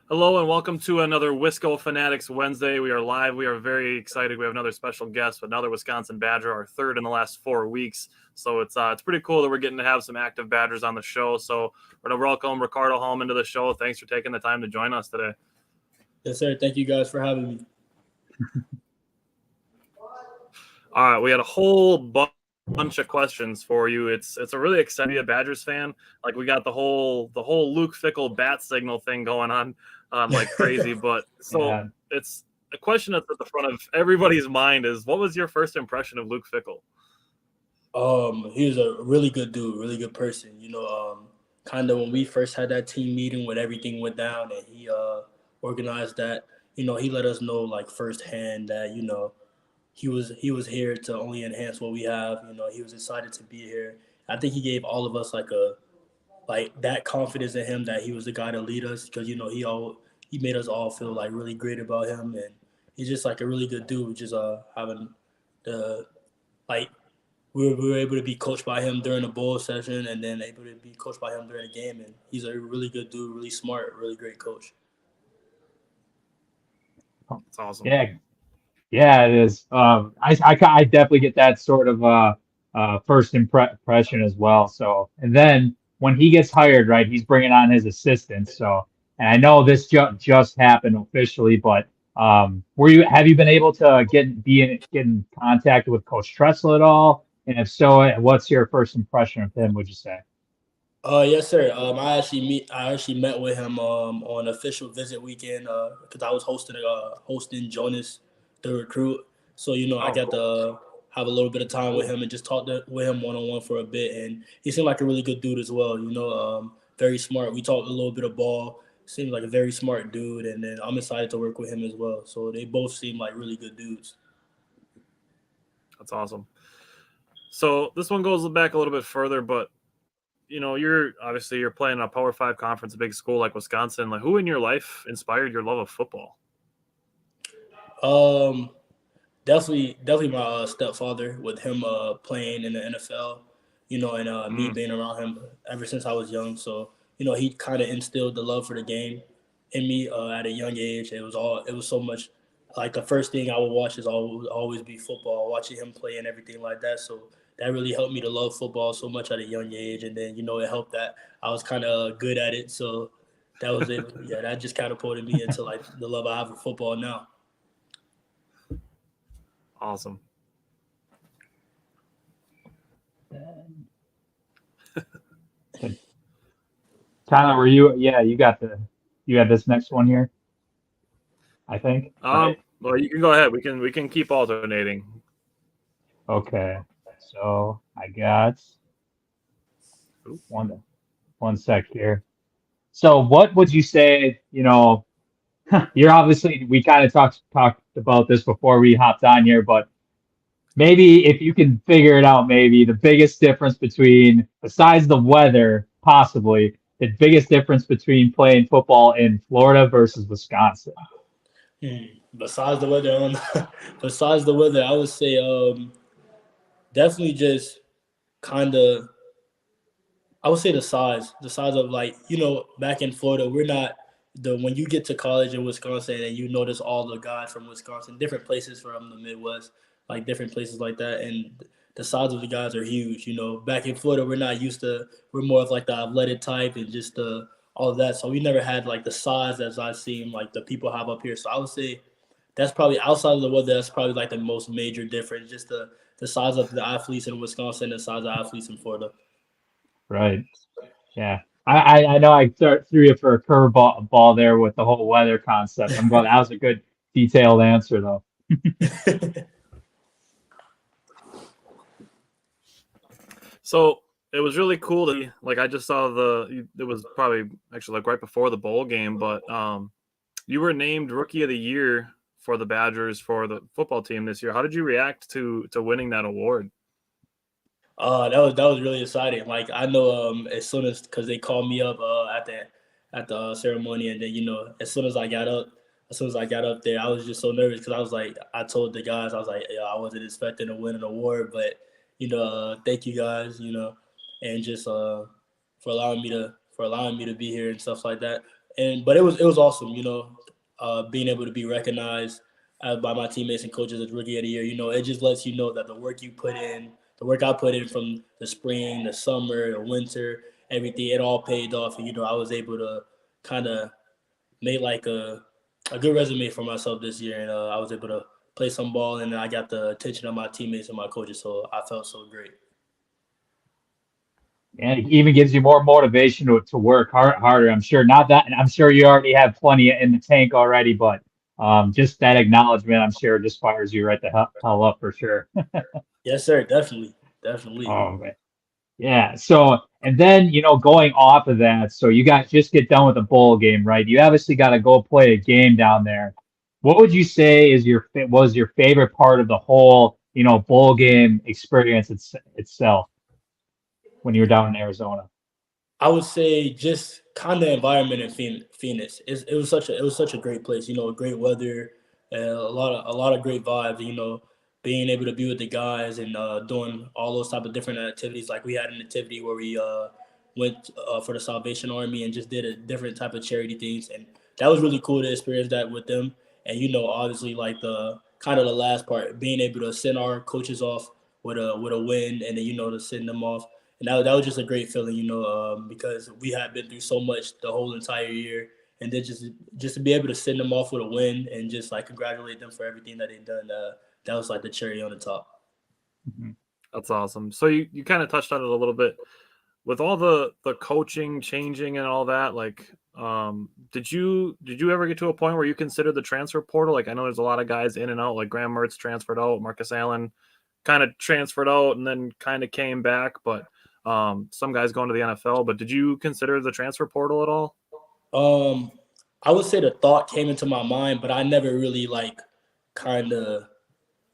Hello and welcome to another Wisco Fanatics Wednesday. We are live. We are very excited. We have another special guest, another Wisconsin Badger, our third in the last 4 weeks. So it's pretty cool that we're getting to have some active Badgers on the show. So we're going to welcome Ricardo Hallman to the show. Thanks for taking the time to join us today. Yes, sir. Thank you guys for having me. All right, we had a whole bunch of questions for you. It's a really exciting to be a Badgers fan. Like we got the whole Luke Fickell bat signal thing going on like crazy. But so it's a question that's at the front of everybody's mind is what was your first impression of Luke Fickell? He was a really good dude, really good person. Kind of when we first had that team meeting when everything went down and he organized that, he let us know like firsthand that, he was here to only enhance what we have. He was excited to be here. I think he gave all of us like that confidence in him that he was the guy to lead us because he made us all feel like really great about him, and he's just like a really good dude. Just having the like we were able to be coached by him during the bowl session, and then able to be coached by him during the game. And he's a really good dude, really smart, really great coach. That's awesome. Yeah, it is. I definitely get that sort of first impression as well. So, and then when he gets hired, right, he's bringing on his assistants. So, and I know this just happened officially, but have you been able to get in contact with Coach Tressel at all? And if so, what's your first impression of him? Would you say? Yes, sir. I actually met with him on official visit weekend because I was hosting Jonas, the recruit. So I got to have a little bit of time with him and just with him one on one for a bit. And he seemed like a really good dude as well. Very smart. We talked a little bit of ball. Seems like a very smart dude, and then I'm excited to work with him as well. So they both seem like really good dudes. That's awesome. So this one goes back a little bit further, but you're playing in a Power 5 conference, a big school like Wisconsin. Like, who in your life inspired your love of football? Definitely my stepfather with him playing in the NFL. And me being around him ever since I was young. So he kind of instilled the love for the game in me at a young age. It was so much. Like the first thing I would watch is always be football, watching him play and everything like that. So that really helped me to love football so much at a young age. And then it helped that I was kind of good at it. So that was it. Yeah, that just catapulted me into like the love I have for football now. Awesome. Tyler, were you? Yeah, you got this next one here, I think. Well, you can go ahead. We can keep alternating. Okay, so I got one sec here. So what would you say? You're obviously we kind of talked about this before we hopped on here, but maybe if you can figure it out, maybe the biggest difference besides the weather, possibly the biggest difference between playing football in Florida versus Wisconsin. Besides the weather, besides the weather, I would say definitely just kind of. I would say the size of like back in Florida, we're not when you get to college in Wisconsin and you notice all the guys from Wisconsin, different places from the Midwest, like different places like that, and the size of the guys are huge. Back in Florida, we're more of like the athletic type and just all of that. So we never had like the size as I've seen like the people have up here. So I would say that's probably outside of the weather. That's probably like the most major difference, just the size of the athletes in Wisconsin, and the size of athletes in Florida. Right. Yeah. I know I threw you for a curveball there with the whole weather concept. I'm glad that was a good detailed answer though. So it was really cool to like I just saw it was probably actually like right before the bowl game, but you were named Rookie of the Year for the Badgers for the football team this year. How did you react to winning that award? That was really exciting. Like I know, as soon as because they called me up at the ceremony, and then as soon as I got up there, I was just so nervous because I was like, I told the guys, I was like, yeah, I wasn't expecting to win an award, but thank you guys, and just for allowing me to be here and stuff like that. but it was awesome, being able to be recognized by my teammates and coaches as rookie of the year. It just lets you know that the work you put in, the work I put in from the spring, the summer, the winter, everything, it all paid off. And, I was able to kind of make like a good resume for myself this year. And I was able to play some ball, and I got the attention of my teammates and my coaches. So I felt so great. And it even gives you more motivation to work harder. I'm sure not that, and I'm sure you already have plenty in the tank already, but just that acknowledgement, I'm sure, just fires you right the hell up for sure. Yes, sir. Definitely. Definitely. Oh man. Yeah. So, and then, going off of that, so you guys just get done with a bowl game, right? You obviously got to go play a game down there. What would you say was your favorite part of the whole, bowl game experience itself when you were down in Arizona? I would say just kind of environment in Phoenix. It was such a great place. Great weather, a lot of great vibes. Being able to be with the guys and doing all those type of different activities. Like we had an activity where we went for the Salvation Army and just did a different type of charity things, and that was really cool to experience that with them. And obviously, like the kind of the last part, being able to send our coaches off with a win, and then to send them off. And that was just a great feeling, because we had been through so much the whole entire year, and then just to be able to send them off with a win and just like congratulate them for everything that they've done. That was like the cherry on the top. Mm-hmm. That's awesome. So you kind of touched on it a little bit with all the coaching changing and all that. Like, did you ever get to a point where you considered the transfer portal? Like, I know there's a lot of guys in and out. Like Graham Mertz transferred out, Marcus Allen kind of transferred out and then kind of came back, but some guys going to the NFL. But did you consider the transfer portal at all? I would say the thought came into my mind, but I never really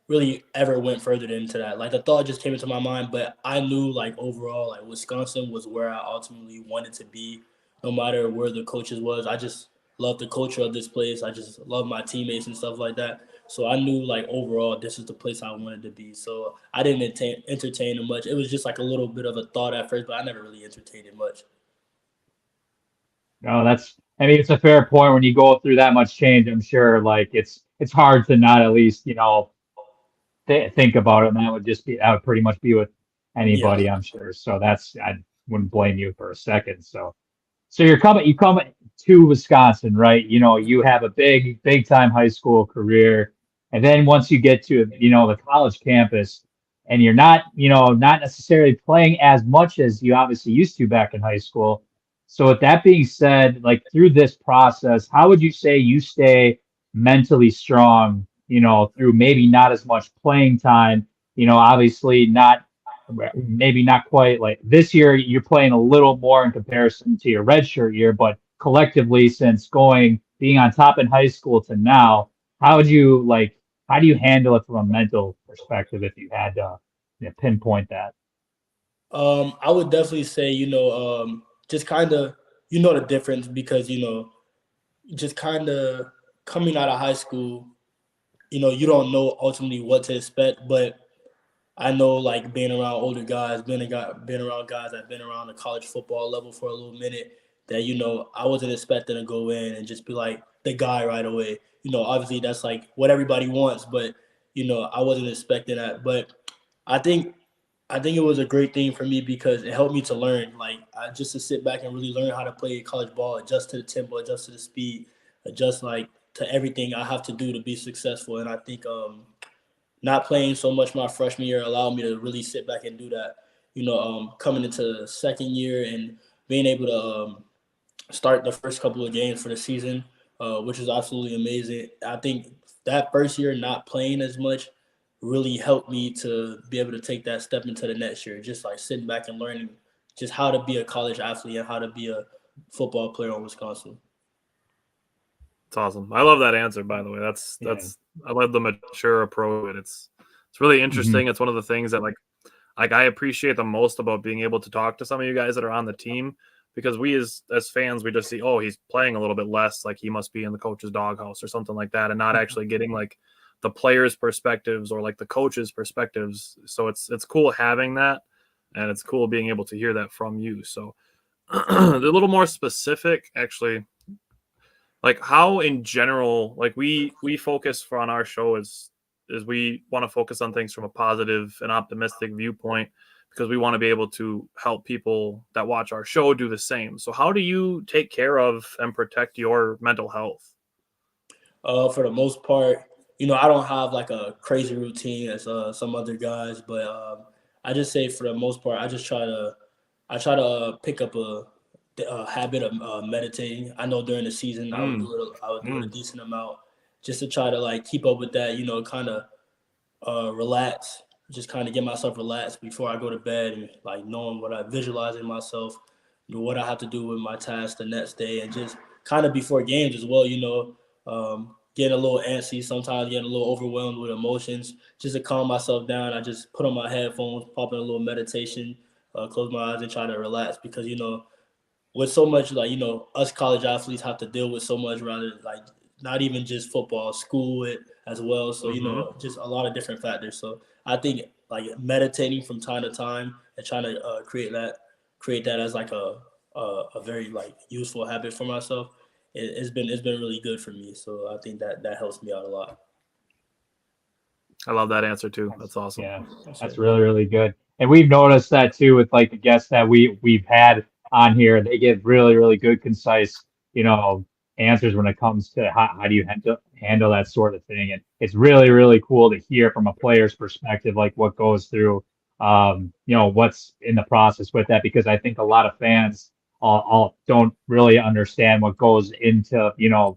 really ever went further into that. Like the thought just came into my mind, but I knew like overall, like Wisconsin was where I ultimately wanted to be, no matter where the coaches was. I just love the culture of this place. I just love my teammates and stuff like that. So I knew like overall this is the place I wanted to be. So I didn't entertain it much. It was just like a little bit of a thought at first, but I never really entertained it much. No, it's a fair point when you go through that much change. I'm sure like it's hard to not at least, think about it. And that would pretty much be with anybody, Yeah. I'm sure. So I wouldn't blame you for a second. So you come to Wisconsin, right? You have a big time high school career. And then once you get to, the college campus and you're not necessarily playing as much as you obviously used to back in high school. So with that being said, like through this process, how would you say you stay mentally strong, through maybe not as much playing time, obviously maybe not quite like this year, you're playing a little more in comparison to your redshirt year, but collectively since being on top in high school to now, how do you handle it from a mental perspective if you had to pinpoint that? I would definitely say, just kind of, the difference because, just kind of coming out of high school, you don't know ultimately what to expect, but I know like being around older guys, being around guys that have been around the college football level for a little minute, that I wasn't expecting to go in and just be like the guy right away. Obviously that's like what everybody wants, but I wasn't expecting that. But I think it was a great thing for me because it helped me to learn, like just to sit back and really learn how to play college ball, adjust to the tempo, adjust to the speed, adjust like to everything I have to do to be successful. And I think not playing so much my freshman year allowed me to really sit back and do that. Coming into the second year and being able to start the first couple of games for the season, which is absolutely amazing. I think that first year not playing as much really helped me to be able to take that step into the next year, just like sitting back and learning just how to be a college athlete and how to be a football player in Wisconsin. It's awesome. I love that answer, by the way. I love the mature approach. It's really interesting. Mm-hmm. It's one of the things that like I appreciate the most about being able to talk to some of you guys that are on the team, because we as fans, we just see, oh, he's playing a little bit less, like he must be in the coach's doghouse or something like that, and not actually getting like the players' perspectives or like the coaches' perspectives. So it's cool having that, and it's cool being able to hear that from you. So a little more specific, actually. like how in general, like we focus on our show is we want to focus on things from a positive and optimistic viewpoint because we want to be able to help people that watch our show do the same. So how do you take care of and protect your mental health? For the most part, I don't have like a crazy routine as some other guys, but I just say for the most part, I try to pick up a habit of meditating. I know during the season I would do it a decent amount just to try to like keep up with that. Kind of relax, just kind of get myself relaxed before I go to bed, and like knowing what I visualizing myself, what I have to do with my tasks the next day, and just kind of before games as well. Getting a little antsy, sometimes getting a little overwhelmed with emotions. Just to calm myself down, I just put on my headphones, pop in a little meditation, close my eyes, and try to relax because with so much like us college athletes have to deal with so much rather like not even just football, school it as well. So just a lot of different factors. So I think like meditating from time to time and trying to create that as like a very like useful habit for myself. It's been really good for me. So I think that helps me out a lot. I love that answer too. That's awesome. Yeah, that's really, really good. And we've noticed that too with like the guests that we've had on here. They give really, really good, concise, answers when it comes to how do you handle that sort of thing. And it's really, really cool to hear from a player's perspective, like what goes through, what's in the process with that, because I think a lot of fans all don't really understand what goes into,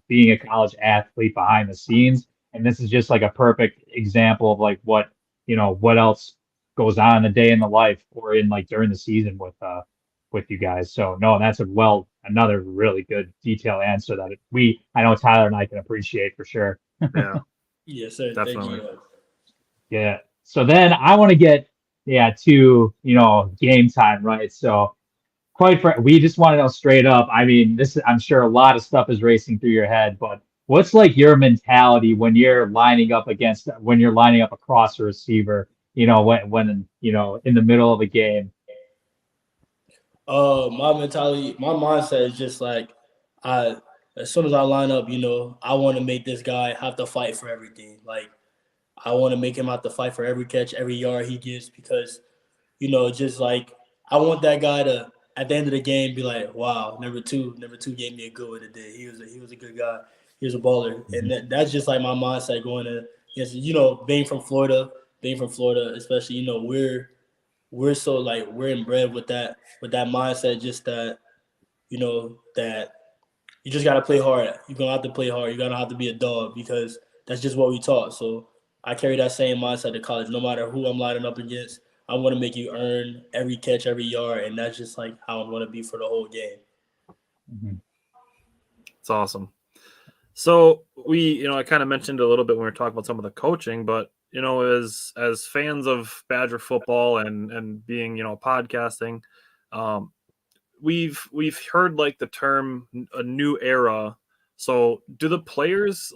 being a college athlete behind the scenes. And this is just like a perfect example of like what else goes on in the day in the life or in like during the season with you guys. So no, that's another really good detailed answer that I know Tyler and I can appreciate for sure. Yeah. Yes, sir. Definitely. Thank you. Yeah. So then I want to get to game time, right? So we just want to know straight up. I mean, I'm sure a lot of stuff is racing through your head, but what's like your mentality when you're lining up across a receiver, when in the middle of a game? My mentality, my mindset is just like as soon as I line up, I want to make this guy have to fight for everything. Like I want to make him have to fight for every catch, every yard he gets because, just like I want that guy to at the end of the game be like, wow, number two gave me a good one today. He was a good guy. He was a baller, and that's just like my mindset going to. Yes, being from Florida, especially, we're so like we're inbred with that mindset, just that that you just gotta play hard. You're gonna have to play hard. You're gonna have to be a dog because that's just what we taught. So I carry that same mindset to college. No matter who I'm lining up against, I'm gonna make you earn every catch, every yard, and that's just like how I'm gonna be for the whole game. It's awesome. So I kind of mentioned a little bit when we were talking about some of the coaching, but as fans of Badger football and being podcasting, we've heard like the term a new era. So do the players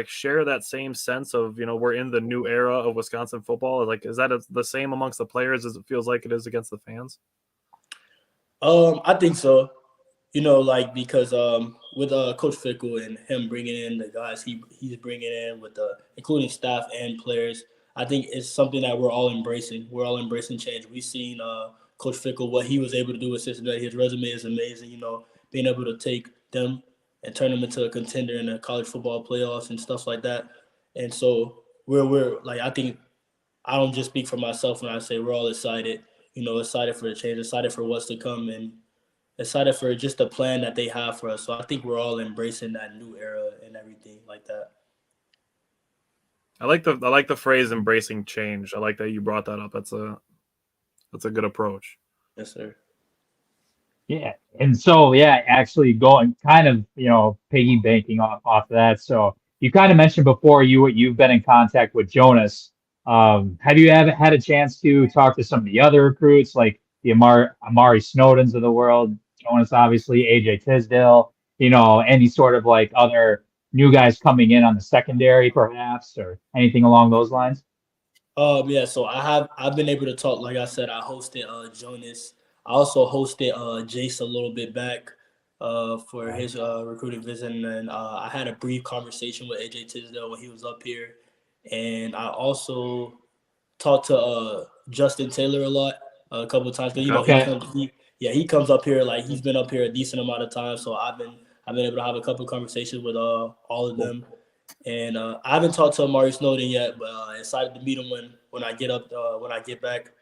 share that same sense of we're in the new era of Wisconsin football? Like, is that the same amongst the players as it feels like it is against the fans? I think so. Because with Coach Fickle and him bringing in the guys he's bringing in with including staff and players, I think it's something that we're all embracing. We're all embracing change. We've seen Coach Fickle, what he was able to do with Cincinnati. His resume is amazing. Being able to take them and turn them into a contender in the college football playoffs and stuff like that. And so we're like, I think I don't just speak for myself when I say we're all excited. Excited for the change, excited for what's to come, and excited for just the plan that they have for us. So I think we're all embracing that new era and everything like that. I like the phrase embracing change. I like that you brought that up. That's a good approach. Yes, sir. Yeah. And so, actually going kind of, piggy banking off of that. So you kind of mentioned before you've been in contact with Jonas. Have you ever had a chance to talk to some of the other recruits, like the Amari Snowdens of the world, Jonas, obviously, AJ Tisdale, any sort of like other new guys coming in on the secondary, perhaps, or anything along those lines? So I've been able to talk. Like I said, I hosted Jonas. I also hosted Jace a little bit back. for his recruiting visit, and then I had a brief conversation with AJ Tisdale when he was up here, and I also talked to Justin Taylor a lot, a couple of times, because Okay. he comes up here, like he's been up here a decent amount of time, so I've been able to have a couple of conversations with all of them, and I haven't talked to Amari Snowden yet, but excited to meet him when I get back.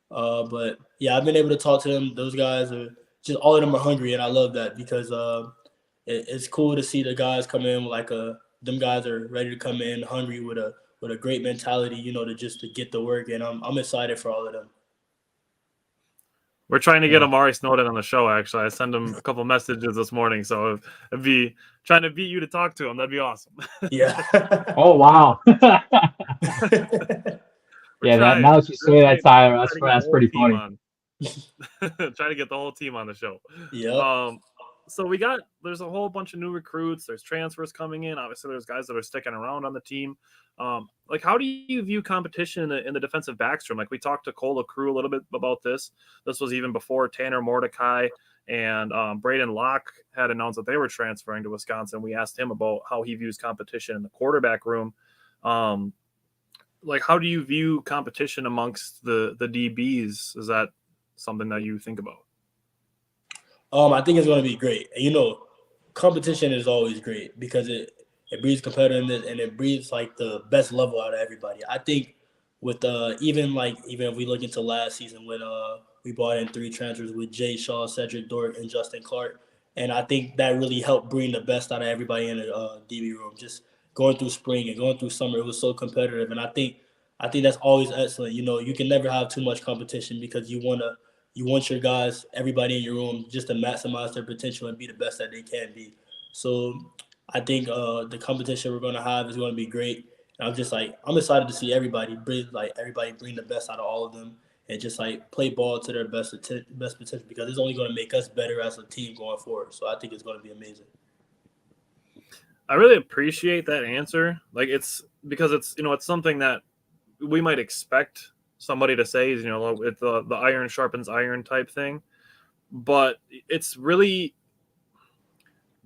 But yeah, I've been able to talk to them. Those guys are just all of them are hungry, and I love that because it's cool to see the guys come in like them guys are ready to come in hungry with a great mentality, to get the work, and I'm excited for all of them. We're trying to get Amari Snowden on the show. Actually, I sent him a couple messages this morning, so it'd be trying to beat you to talk to him. That'd be awesome. Yeah. Oh wow. Yeah, now that you say that, Tyler, that's pretty funny. Try to get the whole team on the show. Yeah. So there's a whole bunch of new recruits. There's transfers coming in. Obviously, there's guys that are sticking around on the team. Like, how do you view competition in the defensive backs room? Like, we talked to Cole LaCrue a little bit about this. This was even before Tanner Mordecai and Braden Locke had announced that they were transferring to Wisconsin. We asked him about how he views competition in the quarterback room. Like, how do you view competition amongst the DBs? Is that something that you think about? I think it's going to be great. And, competition is always great because it breeds competitiveness and it breeds like the best level out of everybody. I think with even if we look into last season when we brought in 3 transfers with Jay Shaw, Cedric Dort, and Justin Clark, and I think that really helped bring the best out of everybody in the DB room. Just going through spring and going through summer, it was so competitive, and I think that's always excellent. You can never have too much competition because you want your guys, everybody in your room, just to maximize their potential and be the best that they can be. So I think the competition we're going to have is going to be great. And I'm excited to see everybody bring the best out of all of them and just play ball to their best potential because it's only going to make us better as a team going forward. So I think it's going to be amazing. I really appreciate that answer. Like, it's because it's something that we might expect somebody to say, it's the iron sharpens iron type thing, but it's really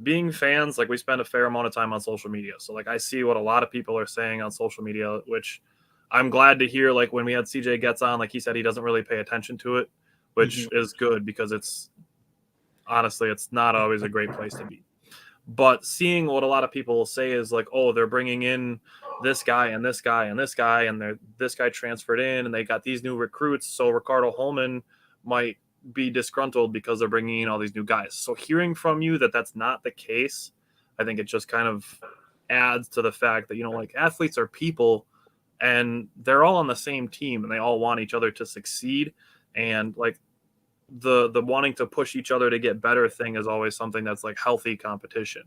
being fans. Like, we spend a fair amount of time on social media, so like I see what a lot of people are saying on social media, which I'm glad to hear. Like, when we had CJ Getz on, like he said, he doesn't really pay attention to it, which is good because it's not always a great place to be. But seeing what a lot of people will say is like, oh, they're bringing in this guy and this guy and this guy, and this guy transferred in, and they got these new recruits. So Ricardo Hallman might be disgruntled because they're bringing in all these new guys. So hearing from you that that's not the case, I think it just kind of adds to the fact that, like, athletes are people and they're all on the same team and they all want each other to succeed. And like the wanting to push each other to get better thing is always something that's like healthy competition.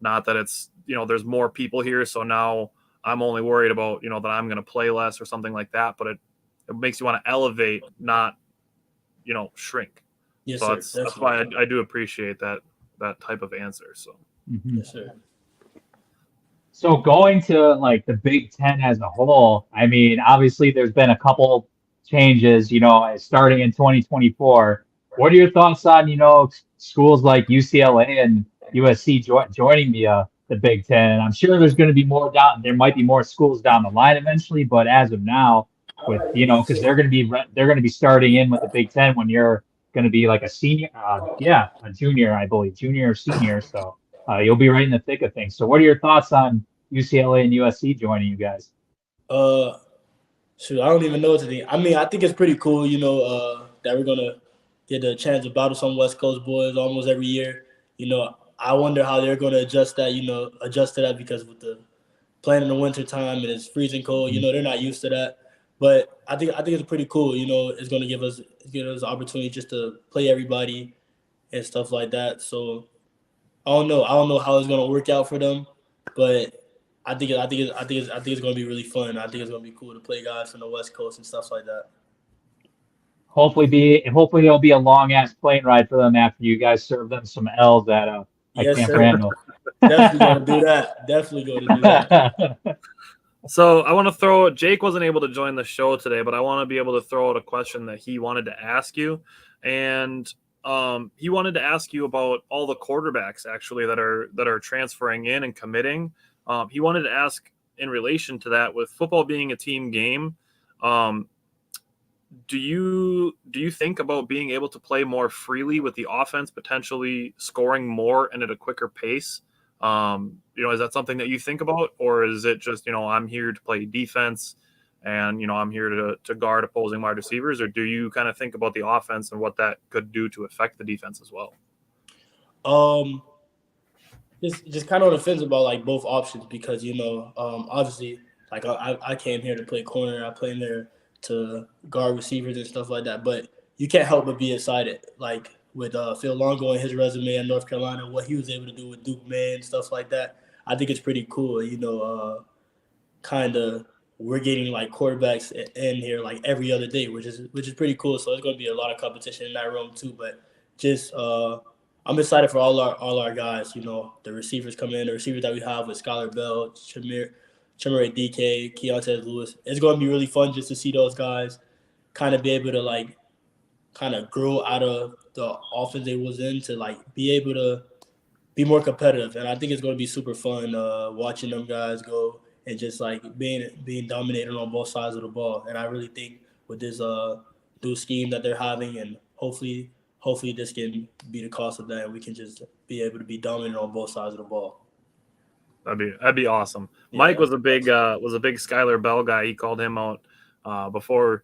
Not that it's, there's more people here, so now I'm only worried about, that I'm going to play less or something like that. But it makes you want to elevate, not, shrink. Yes, so sir. That's why I do appreciate that type of answer. So Yes, sir. So going to like the Big Ten as a whole, I mean, obviously there's been a couple changes, starting in 2024. What are your thoughts on, schools like UCLA and USC joining the Big Ten? And I'm sure there's going to be more there might be more schools down the line eventually, but as of now, with because they're going to be starting in with the Big Ten when you're going to be like a senior, a junior, I believe, junior or senior. So you'll be right in the thick of things. So what are your thoughts on UCLA and USC joining you guys? Shoot, I don't even know what to think. I mean, I think it's pretty cool, that we're gonna get the chance to battle some West Coast boys almost every year. I wonder how they're gonna adjust to that because with the playing in the winter time and it's freezing cold, they're not used to that. But I think it's pretty cool. It's gonna give us the opportunity just to play everybody and stuff like that. So I don't know how it's gonna work out for them, but I think it's gonna be really fun. I think it's gonna be cool to play guys from the West Coast and stuff like that. Hopefully it'll be a long ass plane ride for them after you guys serve them some L's at Camp Randall. Definitely gonna do that. Definitely gonna do that. So I want to Jake wasn't able to join the show today, but I want to be able to throw out a question that he wanted to ask you. And he wanted to ask you about all the quarterbacks actually that are transferring in and committing. He wanted to ask in relation to that, with football being a team game. Do you think about being able to play more freely with the offense, potentially scoring more and at a quicker pace? Is that something that you think about, or is it just, I'm here to play defense and, I'm here to guard opposing wide receivers, or do you kind of think about the offense and what that could do to affect the defense as well? Just kind of on the fence about like both options, because, obviously, like I came here to play corner. I played there to guard receivers and stuff like that. But you can't help but be excited, like with Phil Longo and his resume in North Carolina, what he was able to do with Duke Man, stuff like that. I think it's pretty cool. Kind of we're getting like quarterbacks in here like every other day, which is pretty cool. So there's going to be a lot of competition in that room too. But just I'm excited for all our guys. The receivers come in, the receivers that we have with Skylar Bell, Chimere DK, Keontae Lewis. It's going to be really fun just to see those guys kind of be able to like kind of grow out of the offense they was in to like be able to be more competitive. And I think it's going to be super fun watching them guys go and just like being dominated on both sides of the ball. And I really think with this new scheme that they're having, and hopefully this can be the cost of that, and we can just be able to be dominant on both sides of the ball. That'd be awesome. Yeah. Mike was a big Skylar Bell guy. He called him out before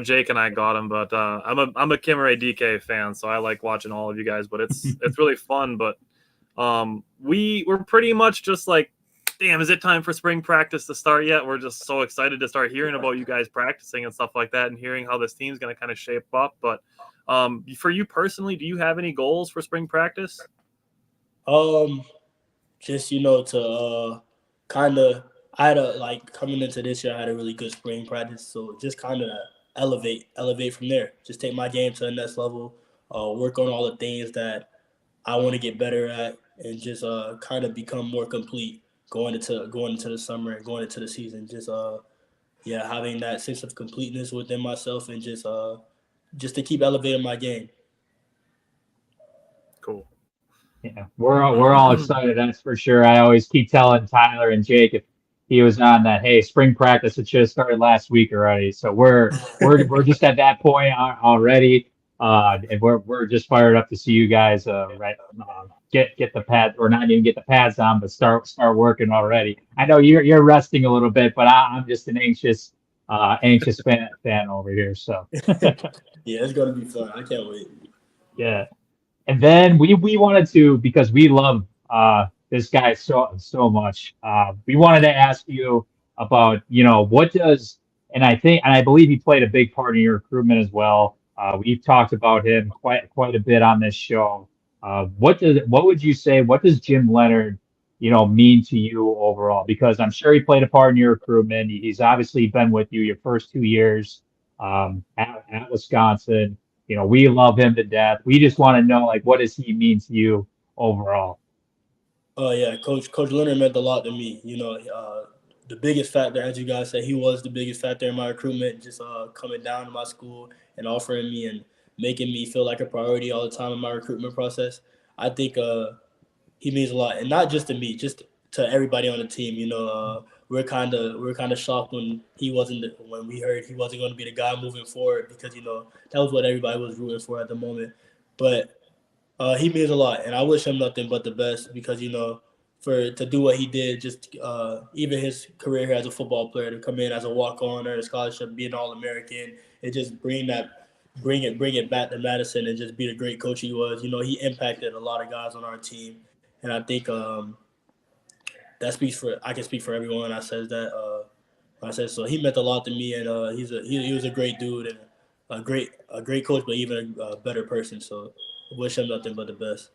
Jake and I got him. But I'm a Kimmeray DK fan, so I like watching all of you guys. But it's really fun. But we're pretty much just like, damn, is it time for spring practice to start yet? We're just so excited to start hearing about you guys practicing and stuff like that, and hearing how this team's going to kind of shape up. But for you personally, do you have any goals for spring practice? Just, to kind of, I had coming into this year, I had a really good spring practice. So just kind of elevate from there. Just take my game to the next level, work on all the things that I want to get better at, and just kind of become more complete going into the summer and going into the season. Just, having that sense of completeness within myself, and just to keep elevating my game. Cool. Yeah, we're all excited, that's for sure. I always keep telling Tyler and Jake, if he was on, that, hey, spring practice, it should have started last week already. So we're just at that point already, and we're just fired up to see you guys get the pads, or not even get the pads on, but start working already. I know you're resting a little bit, but I'm just an anxious fan over here. So yeah, it's gonna be fun. I can't wait. Yeah. And then we wanted to, because we love this guy so much, we wanted to ask you about, what does, and I believe he played a big part in your recruitment as well. We've talked about him quite a bit on this show. What would you say, what does Jim Leonhard, mean to you overall? Because I'm sure he played a part in your recruitment. He's obviously been with you your first 2 years at Wisconsin. We love him to death. We just want to know, like, what does he mean to you overall? Oh yeah, Coach Leonhard meant a lot to me. The biggest factor, as you guys said, he was the biggest factor in my recruitment. Just coming down to my school and offering me and making me feel like a priority all the time in my recruitment process. I think he means a lot, and not just to me, just to everybody on the team. We're kind of shocked when when we heard he wasn't going to be the guy moving forward, because that was what everybody was rooting for at the moment. But he means a lot, and I wish him nothing but the best, because to do what he did, just even his career here as a football player, to come in as a walk-on or a scholarship, be an All-American, and just bring it back to Madison, and just be the great coach he was. He impacted a lot of guys on our team, and I think I can speak for everyone when I says that. I said so. He meant a lot to me, and he was a great dude, and a great coach, but even a better person. So I wish him nothing but the best.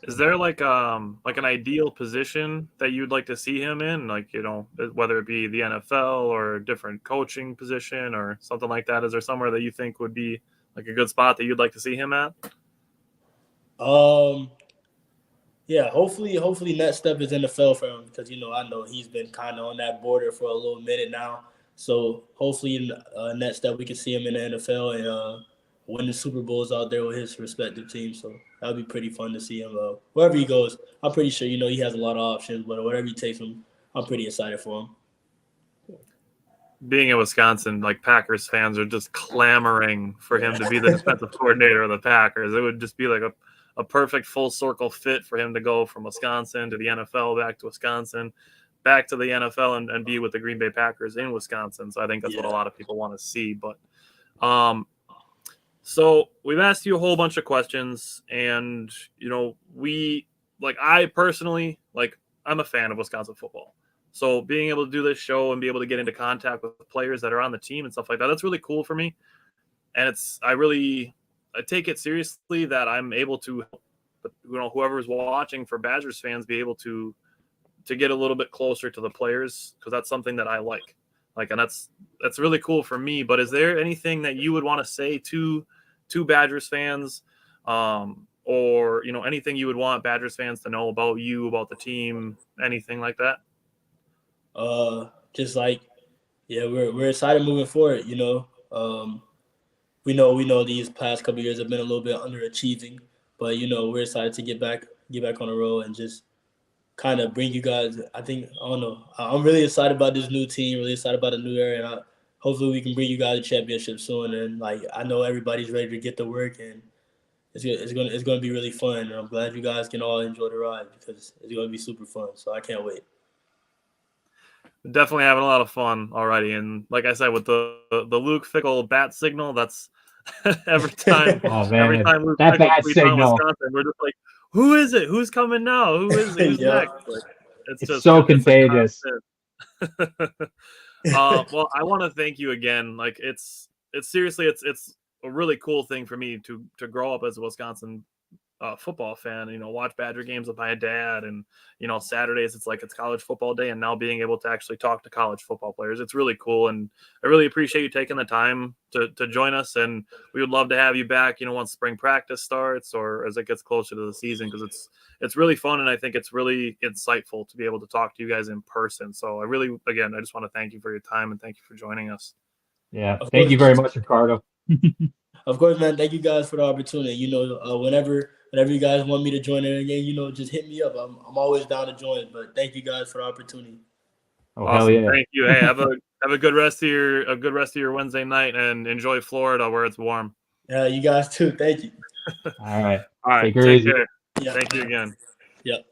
Is there like an ideal position that you'd like to see him in, like, whether it be the NFL or a different coaching position or something like that? Is there somewhere that you think would be like a good spot that you'd like to see him at? Yeah, hopefully next step is NFL for him, because I know he's been kind of on that border for a little minute now. So hopefully next step we can see him in the NFL, and winning Super Bowls out there with his respective teams. So that would be pretty fun to see him wherever he goes. I'm pretty sure, he has a lot of options, but whatever he takes him, I'm pretty excited for him. Being in Wisconsin, like Packers fans are just clamoring for him to be the defensive coordinator of the Packers. It would just be like a perfect full circle fit for him to go from Wisconsin to the NFL, back to Wisconsin, back to the NFL, and be with the Green Bay Packers in Wisconsin. So I think that's what a lot of people want to see. But so we've asked you a whole bunch of questions, and I personally, I'm a fan of Wisconsin football. So being able to do this show and be able to get into contact with players that are on the team and stuff like that, that's really cool for me. And I take it seriously that I'm able to, whoever's watching, for Badgers fans, be able to get a little bit closer to the players, because that's something that I like, and that's really cool for me. But is there anything that you would want to say to Badgers fans, or anything you would want Badgers fans to know about you, about the team, anything like that? We're excited moving forward. We know these past couple of years have been a little bit underachieving, but we're excited to get back on the road and just kind of bring you guys. I'm really excited about this new team, really excited about the new era, and hopefully we can bring you guys a championship soon. And I know everybody's ready to get to work, and it's gonna be really fun. And I'm glad you guys can all enjoy the ride, because it's gonna be super fun. So I can't wait. Definitely having a lot of fun already, and like I said, with the Luke Fickell bat signal, that's every time. Oh man, every time Luke that Fickell bat tweets on signal. Wisconsin, we're just like, who is it? Who's coming now? Who's next? It's so contagious. Well, I want to thank you again. It's seriously, it's a really cool thing for me to grow up as a Wisconsin football fan, watch Badger games with my dad, and Saturdays it's college football day, and now being able to actually talk to college football players, it's really cool. And I really appreciate you taking the time to join us, and we would love to have you back once spring practice starts, or as it gets closer to the season, because it's really fun, and I think it's really insightful to be able to talk to you guys in person. So I just want to thank you for your time, and thank you for joining us. Yeah, thank you very much, Ricardo. Of course, man. Thank you guys for the opportunity. Whenever you guys want me to join in again, just hit me up. I'm always down to join. But thank you guys for the opportunity. Oh, awesome. Hell yeah. Thank you. Hey, have a good rest of your Wednesday night, and enjoy Florida where it's warm. Yeah, you guys too. Thank you. All right. Take care. Yeah. Thank you again. Yep.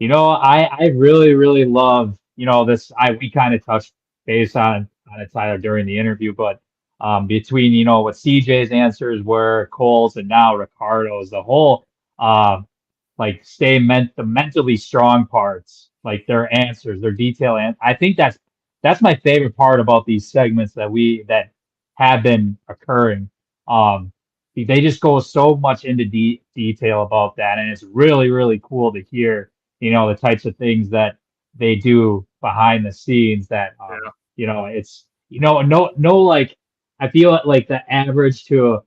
I really, really love, this. We kind of touched base on it, Tyler, during the interview, but between, what CJ's answers were, Cole's, and now Ricardo's, the whole, the mentally strong parts, their answers, their detail. And I think that's my favorite part about these segments that have been occurring. They just go so much into detail about that. And it's really, really cool to hear, the types of things that they do behind the scenes that, it's, I feel like the average to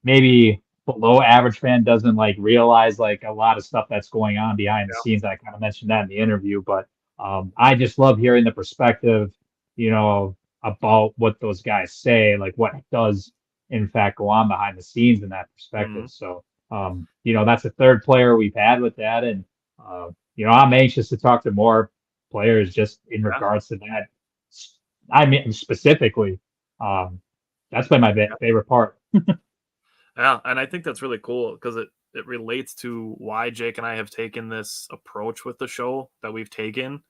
maybe below average fan doesn't realize a lot of stuff that's going on behind the scenes. I kind of mentioned that in the interview, but I just love hearing the perspective, about what those guys say, what does in fact go on behind the scenes in that perspective. Mm-hmm. So, that's the third player we've had with that. And, I'm anxious to talk to more players just in regards to that. I mean, specifically, that's been my favorite part. Yeah, and I think that's really cool, because it relates to why Jake and I have taken this approach with the show that we've taken,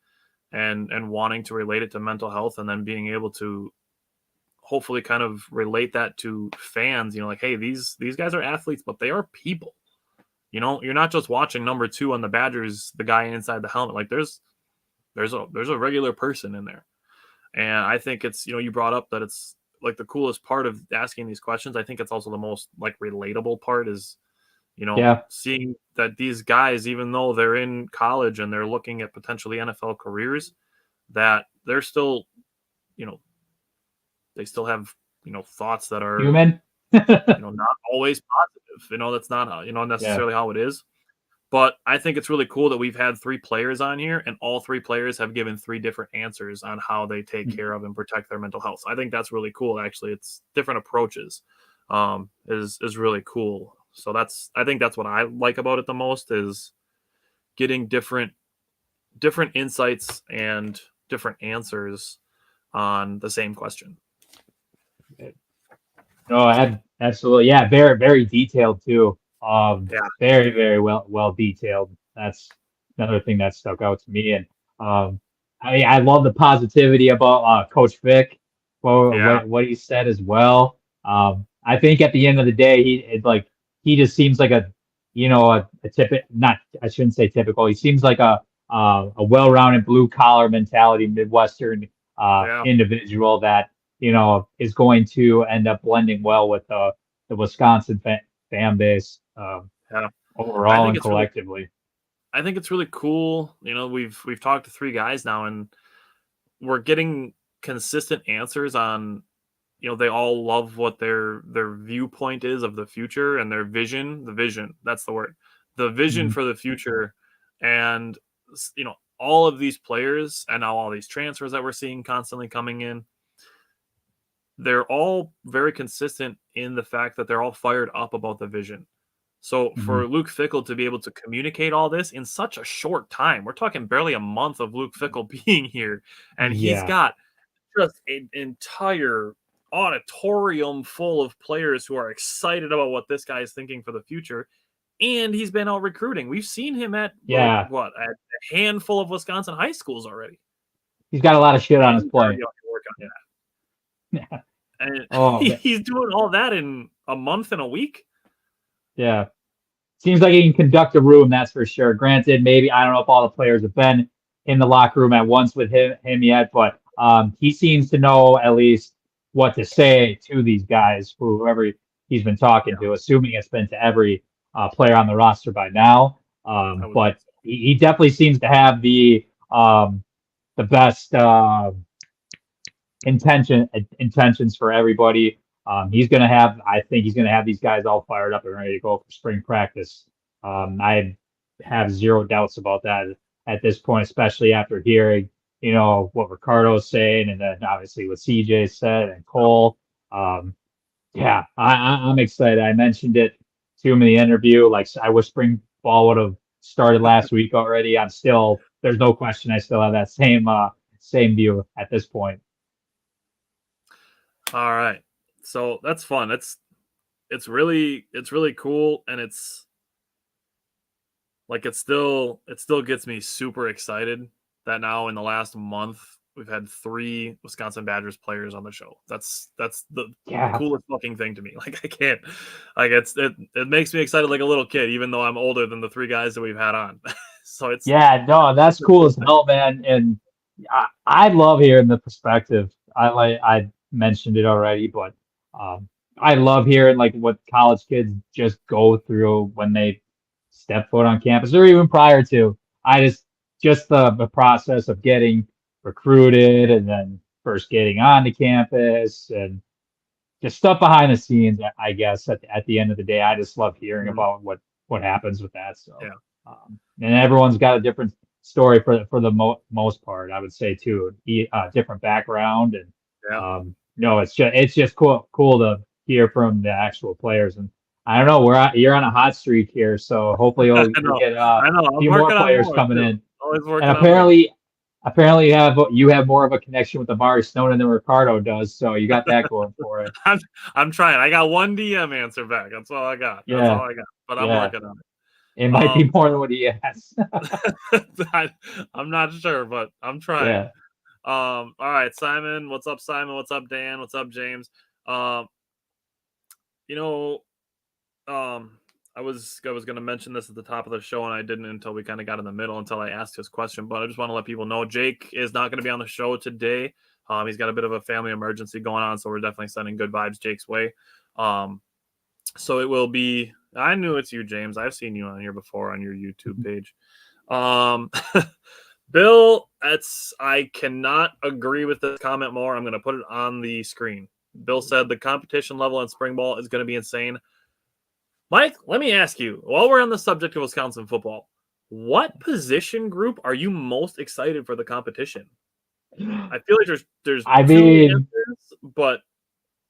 and wanting to relate it to mental health, and then being able to hopefully kind of relate that to fans, hey, these guys are athletes, but they are people. You're not just watching number 2 on the Badgers, the guy inside the helmet. There's a regular person in there. And I think it's, you brought up that it's the coolest part of asking these questions. I think it's also the most relatable part is, seeing that these guys, even though they're in college and they're looking at potentially NFL careers, that they're still, they still have, thoughts that are human, not always positive. That's not necessarily how it is. But I think it's really cool that we've had 3 players on here, and all 3 players have given 3 different answers on how they take care of and protect their mental health. I think that's really cool. Actually, it's different approaches. Is really cool. So I think that's what I like about it the most, is getting different insights and different answers on the same question. No, absolutely. Yeah, very, very detailed too. Yeah. Very, very well detailed. That's another thing that stuck out to me. And I love the positivity about Coach Vic, Yeah. what he said as well. I think at the end of the day, he just seems like a typical, not, I shouldn't say typical. He seems like a well-rounded blue collar mentality Midwestern Yeah. individual that is going to end up blending well with the Wisconsin fan base Yeah. I overall think and it's really collectively. I think it's really cool. We've talked to 3 guys now, and we're getting consistent answers on, they all love what their viewpoint is of the future and their vision. The vision, that's the word. The vision Mhm. for the future. And all of these players and now all these transfers that we're seeing constantly coming in, they're all very consistent in the fact that they're all fired up about the vision. So Mhm. for Luke Fickell to be able to communicate all this in such a short time, we're talking barely a month of Luke Fickell being here, and he's Yeah. got just an entire auditorium full of players who are excited about what this guy is thinking for the future. And he's been out recruiting. We've seen him at Yeah. at a handful of Wisconsin high schools already. He's got a lot of shit on Man, his he's plate. already working on that. And Oh, man. he's doing all that in a month and a week. Yeah. Seems like he can conduct a room, that's for sure. Granted, maybe I don't know if all the players have been in the locker room at once with him yet, but he seems to know at least what to say to these guys, whoever he's been talking to, assuming it's been to every player on the roster by now. I would But think so. he definitely seems to have the best intentions for everybody. I think he's gonna have these guys all fired up and ready to go for spring practice. I have zero doubts about that at this point, especially after hearing, what Ricardo's saying, and then obviously what CJ said and Cole. Yeah, I'm excited. I mentioned it to him in the interview. Like, I wish spring ball would have started last week already. There's no question. I still have that same view at this point. All right. So that's fun. It's really cool, and it still gets me super excited that now in the last month we've had 3 Wisconsin Badgers players on the show. That's the coolest fucking thing to me. Like, I can't, like, it makes me excited like a little kid, even though I'm older than the 3 guys that we've had on. So no, that's cool as hell, man. And I love hearing the perspective. I mentioned it already, but I love hearing like what college kids just go through when they step foot on campus, or even prior to. Just the process of getting recruited and then first getting onto campus and just stuff behind the scenes. I guess at the end of the day, I just love hearing about what happens with that. So yeah. And everyone's got a different story for the most part, I would say too. Different background, and no, it's just cool to hear from the actual players. And I don't know, you're on a hot streak here, so hopefully you'll get a few more players coming in. And apparently you have more of a connection with Amari Snowden than Ricardo does, so you got that going for it. I'm trying. I got 1 DM answer back. That's all I got. That's all I got. But I'm working on it. It might be more than what he has. I'm not sure, but I'm trying. Yeah. All right, Simon. What's up, Simon? What's up, Dan? What's up, James? I was going to mention this at the top of the show, and I didn't until we kind of got in the middle, until I asked his question. But I just want to let people know Jake is not going to be on the show today. He's got a bit of a family emergency going on, so we're definitely sending good vibes Jake's way. So it will be. I knew it's you, James. I've seen you on here before on your YouTube page. Bill, I cannot agree with this comment more. I'm going to put it on the screen. Bill said the competition level in spring ball is going to be insane. Mike, let me ask you, while we're on the subject of Wisconsin football, what position group are you most excited for the competition? I feel like there's I two mean, answers, but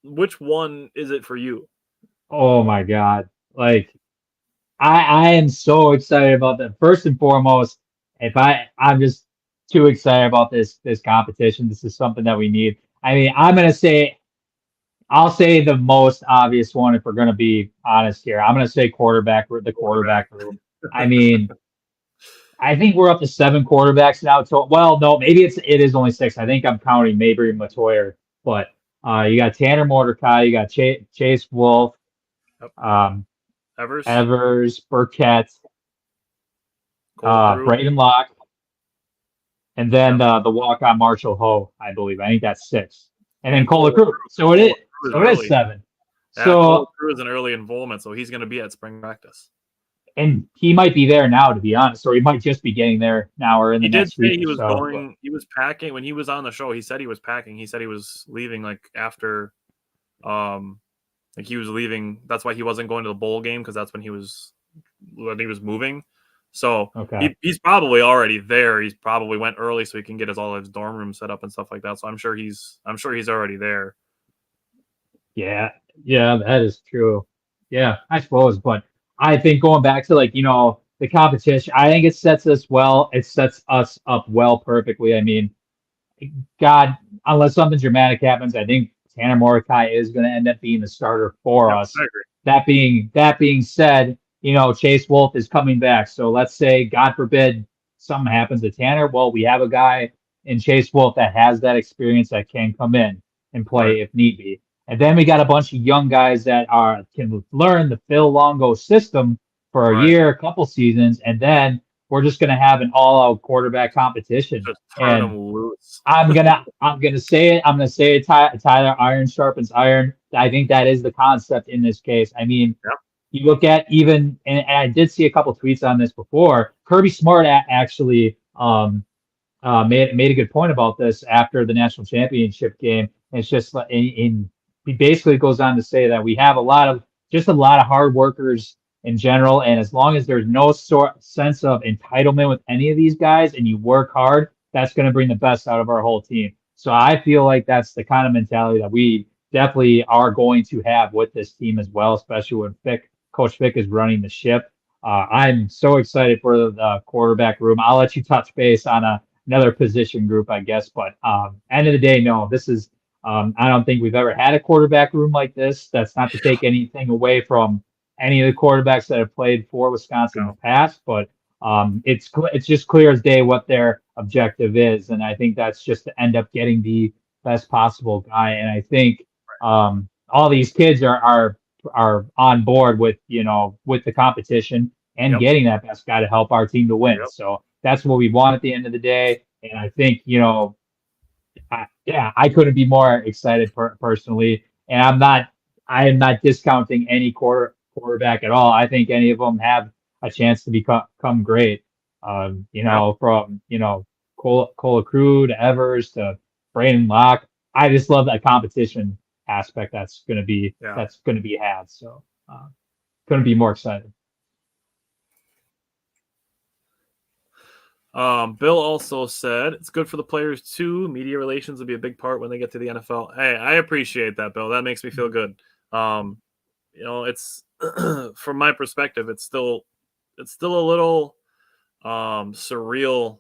which one is it for you? oh my God. Like, I am so excited about that. First and foremost, I'm just too excited about this competition. This is something that we need. I mean, I'll say the most obvious one if we're gonna be honest here. I'm gonna say the quarterback room. I mean, I think we're up to 7 quarterbacks now. Well, no, maybe it is only 6. I think I'm counting Mabry and Matoyer, but you got Tanner Mordecai, you got Chase Wolf, Yep. um, Evers, Evers, Burkett, Cole Crew. Braden Locke, and then Yep. the walk-on Marshall Ho, I believe. I think that's 6, and then And Cole Crew. So Crew is it is early. 7. Yeah, Cole So Crew is an early enrollment, so he's going to be at spring practice. and he might be there now, to be honest, or he might just be getting there now or in the He did next say week he or was so. going. He was packing when he was on the show. He said he was packing. He said he was leaving like after, like he was leaving. That's why he wasn't going to the bowl game because that's when he was moving. So Okay. he's probably already there. He's probably went early so he can get all his dorm room set up and stuff like that. So I'm sure he's already there. Yeah, that is true. Yeah, I suppose, but I think going back to the competition, I think it sets us well. It sets us up well perfectly. I mean, God, unless something dramatic happens, I think Tanner Mordecai is going to end up being the starter for Yep, us. I agree. That being said, Chase Wolf is coming back. So let's say, God forbid, something happens to Tanner. Well, we have a guy in Chase Wolf that has that experience that can come in and play Right. if need be. And then we got a bunch of young guys that can learn the Phil Longo system for a Right. year, a couple seasons, and then we're just going to have an all-out quarterback competition. Just turn And him loose. I'm gonna say it. I'm gonna say it. Tyler, iron sharpens iron. I think that is the concept in this case. I mean, Yep. you look at and I did see a couple tweets on this before. Kirby Smart actually made a good point about this after the national championship game. It's just he basically goes on to say that we have a lot of hard workers in general, and as long as there's no sense of entitlement with any of these guys, and you work hard, that's going to bring the best out of our whole team. So I feel like that's the kind of mentality that we definitely are going to have with this team as well, especially when Coach Fick is running the ship. I'm so excited for the quarterback room. I'll let you touch base on another position group, I guess. But end of the day, no, this is I don't think we've ever had a quarterback room like this. That's not to take anything away from any of the quarterbacks that have played for Wisconsin in the past, but it's just clear as day what their objective is, and I think that's just to end up getting the best possible guy. And I think all these kids are on board with with the competition and Yep. getting that best guy to help our team to win. Yep. So that's what we want at the end of the day. And I think, I couldn't be more excited personally. And I am not discounting any quarterback at all. I think any of them have a chance to become great. From, Cole Crew to Evers to Braden Locke. I just love that competition aspect that's going to be had. So couldn't be more excited. Bill also said it's good for the players too. Media relations will be a big part when they get to the NFL. Hey, I appreciate that, Bill. That makes me feel good. It's from my perspective, it's still a little surreal,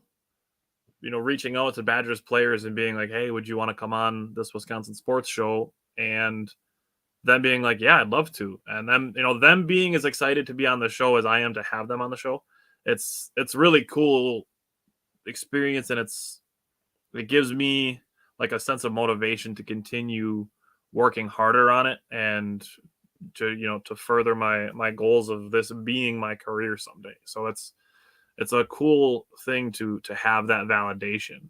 reaching out to Badgers players and being like, "Hey, would you want to come on this Wisconsin sports show?" And them being like, "Yeah, I'd love to." And them, them being as excited to be on the show as I am to have them on the show. It's really cool experience, and it gives me like a sense of motivation to continue working harder on it and to further my goals of this being my career someday. So it's a cool thing to have that validation.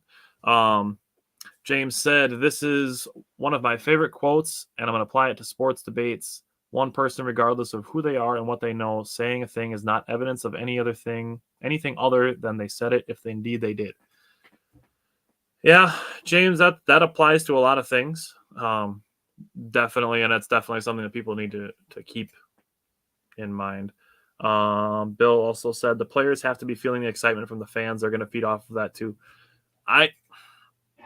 James said, "This is one of my favorite quotes, and I'm going to apply it to sports debates. One person, regardless of who they are and what they know, saying a thing is not evidence of anything other than they said it if indeed they did." Yeah, James, that applies to a lot of things. Definitely, and it's definitely something that people need to keep in mind. Bill also said the players have to be feeling the excitement from the fans. They're going to feed off of that too. I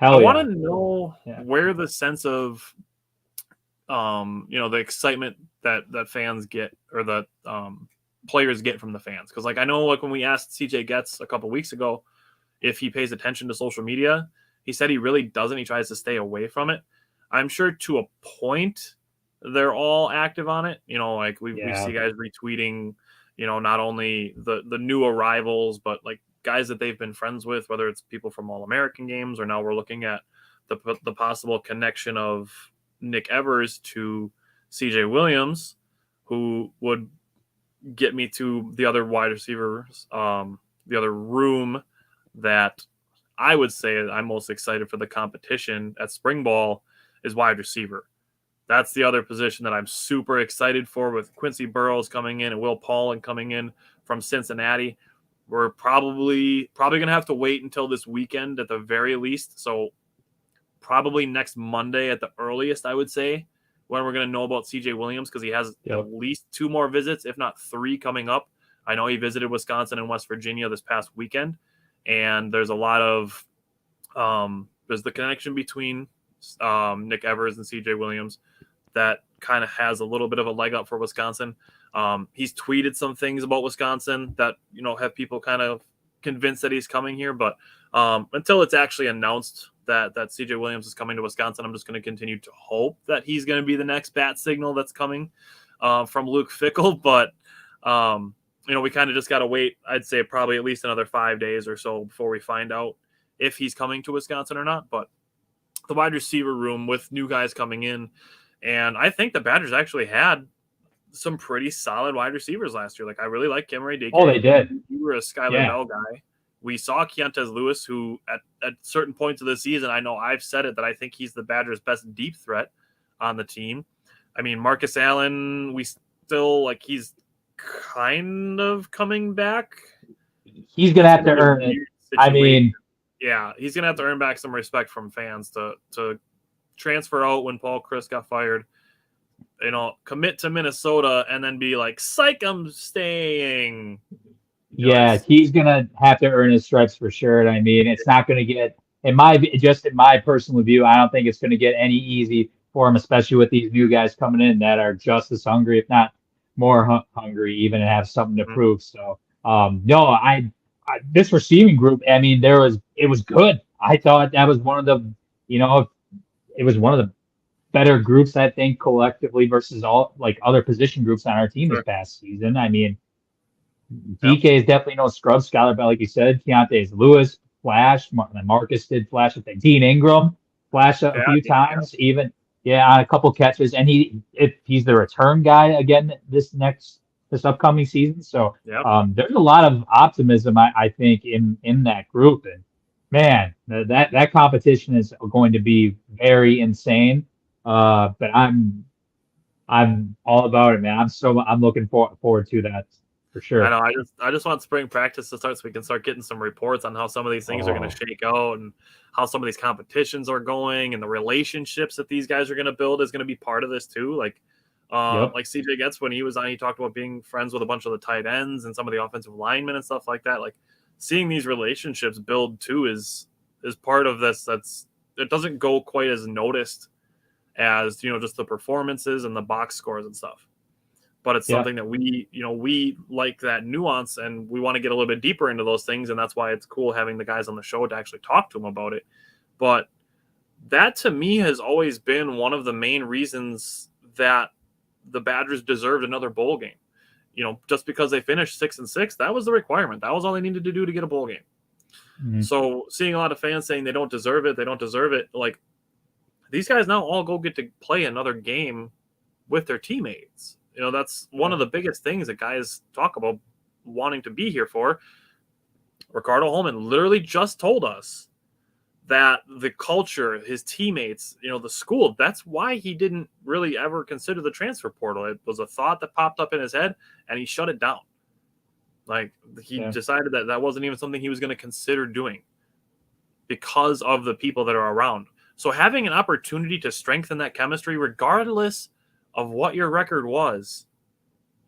want to know where the sense of the excitement that fans get, or the players get from the fans. Because like I know, like when we asked CJ Getz a couple weeks ago if he pays attention to social media, he said he really doesn't. He tries to stay away from it. I'm sure to a point they're all active on it. Like we see guys retweeting, not only the new arrivals, but like guys that they've been friends with, whether it's people from All-American games, or now we're looking at the possible connection of Nick Evers to CJ Williams, who would get me to the other wide receivers, the other room that I would say I'm most excited for the competition at spring ball is wide receiver. That's the other position that I'm super excited for, with Quincy Burrows coming in and Will Pauling coming in from Cincinnati. We're probably going to have to wait until this weekend at the very least. So probably next Monday at the earliest, I would say, when we're going to know about CJ Williams, because he has at least 2 more visits, if not 3, coming up. I know he visited Wisconsin and West Virginia this past weekend, and there's a lot of there's the connection between Nick Evers and CJ Williams that kind of has a little bit of a leg up for Wisconsin. He's tweeted some things about Wisconsin that have people kind of convinced that he's coming here, but until it's actually announced that CJ Williams is coming to Wisconsin, I'm just going to continue to hope that he's going to be the next bat signal that's coming from Luke Fickell. But we kind of just got to wait. I'd say probably at least another 5 days or so before we find out if he's coming to Wisconsin or not. But the wide receiver room with new guys coming in, and I think the Badgers actually had some pretty solid wide receivers last year. Like I really like Kimray Dake. Oh, they did. You were a Skylar Bell guy. We saw Keontez Lewis, who at certain points of the season, I know I've said it, that I think he's the Badgers' best deep threat on the team. I mean, Marcus Allen, we still like, he's kind of coming back. He's going to have to earn it. I mean, yeah, he's going to have to earn back some respect from fans to transfer out when Paul Chryst got fired, commit to Minnesota and then be like, psych, I'm staying. Yeah, he's going to have to earn his stripes for sure. I mean, it's not going to get, in my personal view, I don't think it's going to get any easy for him, especially with these new guys coming in that are just as hungry, if not more hungry, even, and have something to prove. So, no, I this receiving group, I mean, it was good. I thought that was one of the, it was one of the better groups, I think, collectively versus all like other position groups on our team this past season. I mean, DK is definitely no scrub. Skylar Bell, like you said, Keontez Lewis flash. Marcus did flash with Dean Ingram flash a few times, even on a couple catches. And if he's the return guy again this upcoming season. So there's a lot of optimism, I think, in that group. And man, that competition is going to be very insane. But I'm all about it, man. I'm looking forward to that. For sure. I know. I just want spring practice to start so we can start getting some reports on how some of these things are going to shake out, and how some of these competitions are going, and the relationships that these guys are going to build is going to be part of this too. Like, like CJ Getz, when he was on, he talked about being friends with a bunch of the tight ends and some of the offensive linemen and stuff like that. Like, seeing these relationships build too is part of this. It doesn't go quite as noticed as just the performances and the box scores and stuff. But it's something that we like, that nuance, and we want to get a little bit deeper into those things. And that's why it's cool having the guys on the show to actually talk to them about it. But that, to me, has always been one of the main reasons that the Badgers deserved another bowl game. Just because they finished 6-6, that was the requirement. That was all they needed to do to get a bowl game. Mm-hmm. So seeing a lot of fans saying they don't deserve it, like, these guys now all go get to play another game with their teammates. That's one of the biggest things that guys talk about wanting to be here for. Ricardo Hallman literally just told us that the culture, his teammates, the school, that's why he didn't really ever consider the transfer portal. It was a thought that popped up in his head, and he shut it down. Like, he decided that wasn't even something he was going to consider doing because of the people that are around. So having an opportunity to strengthen that chemistry, regardless of what your record was,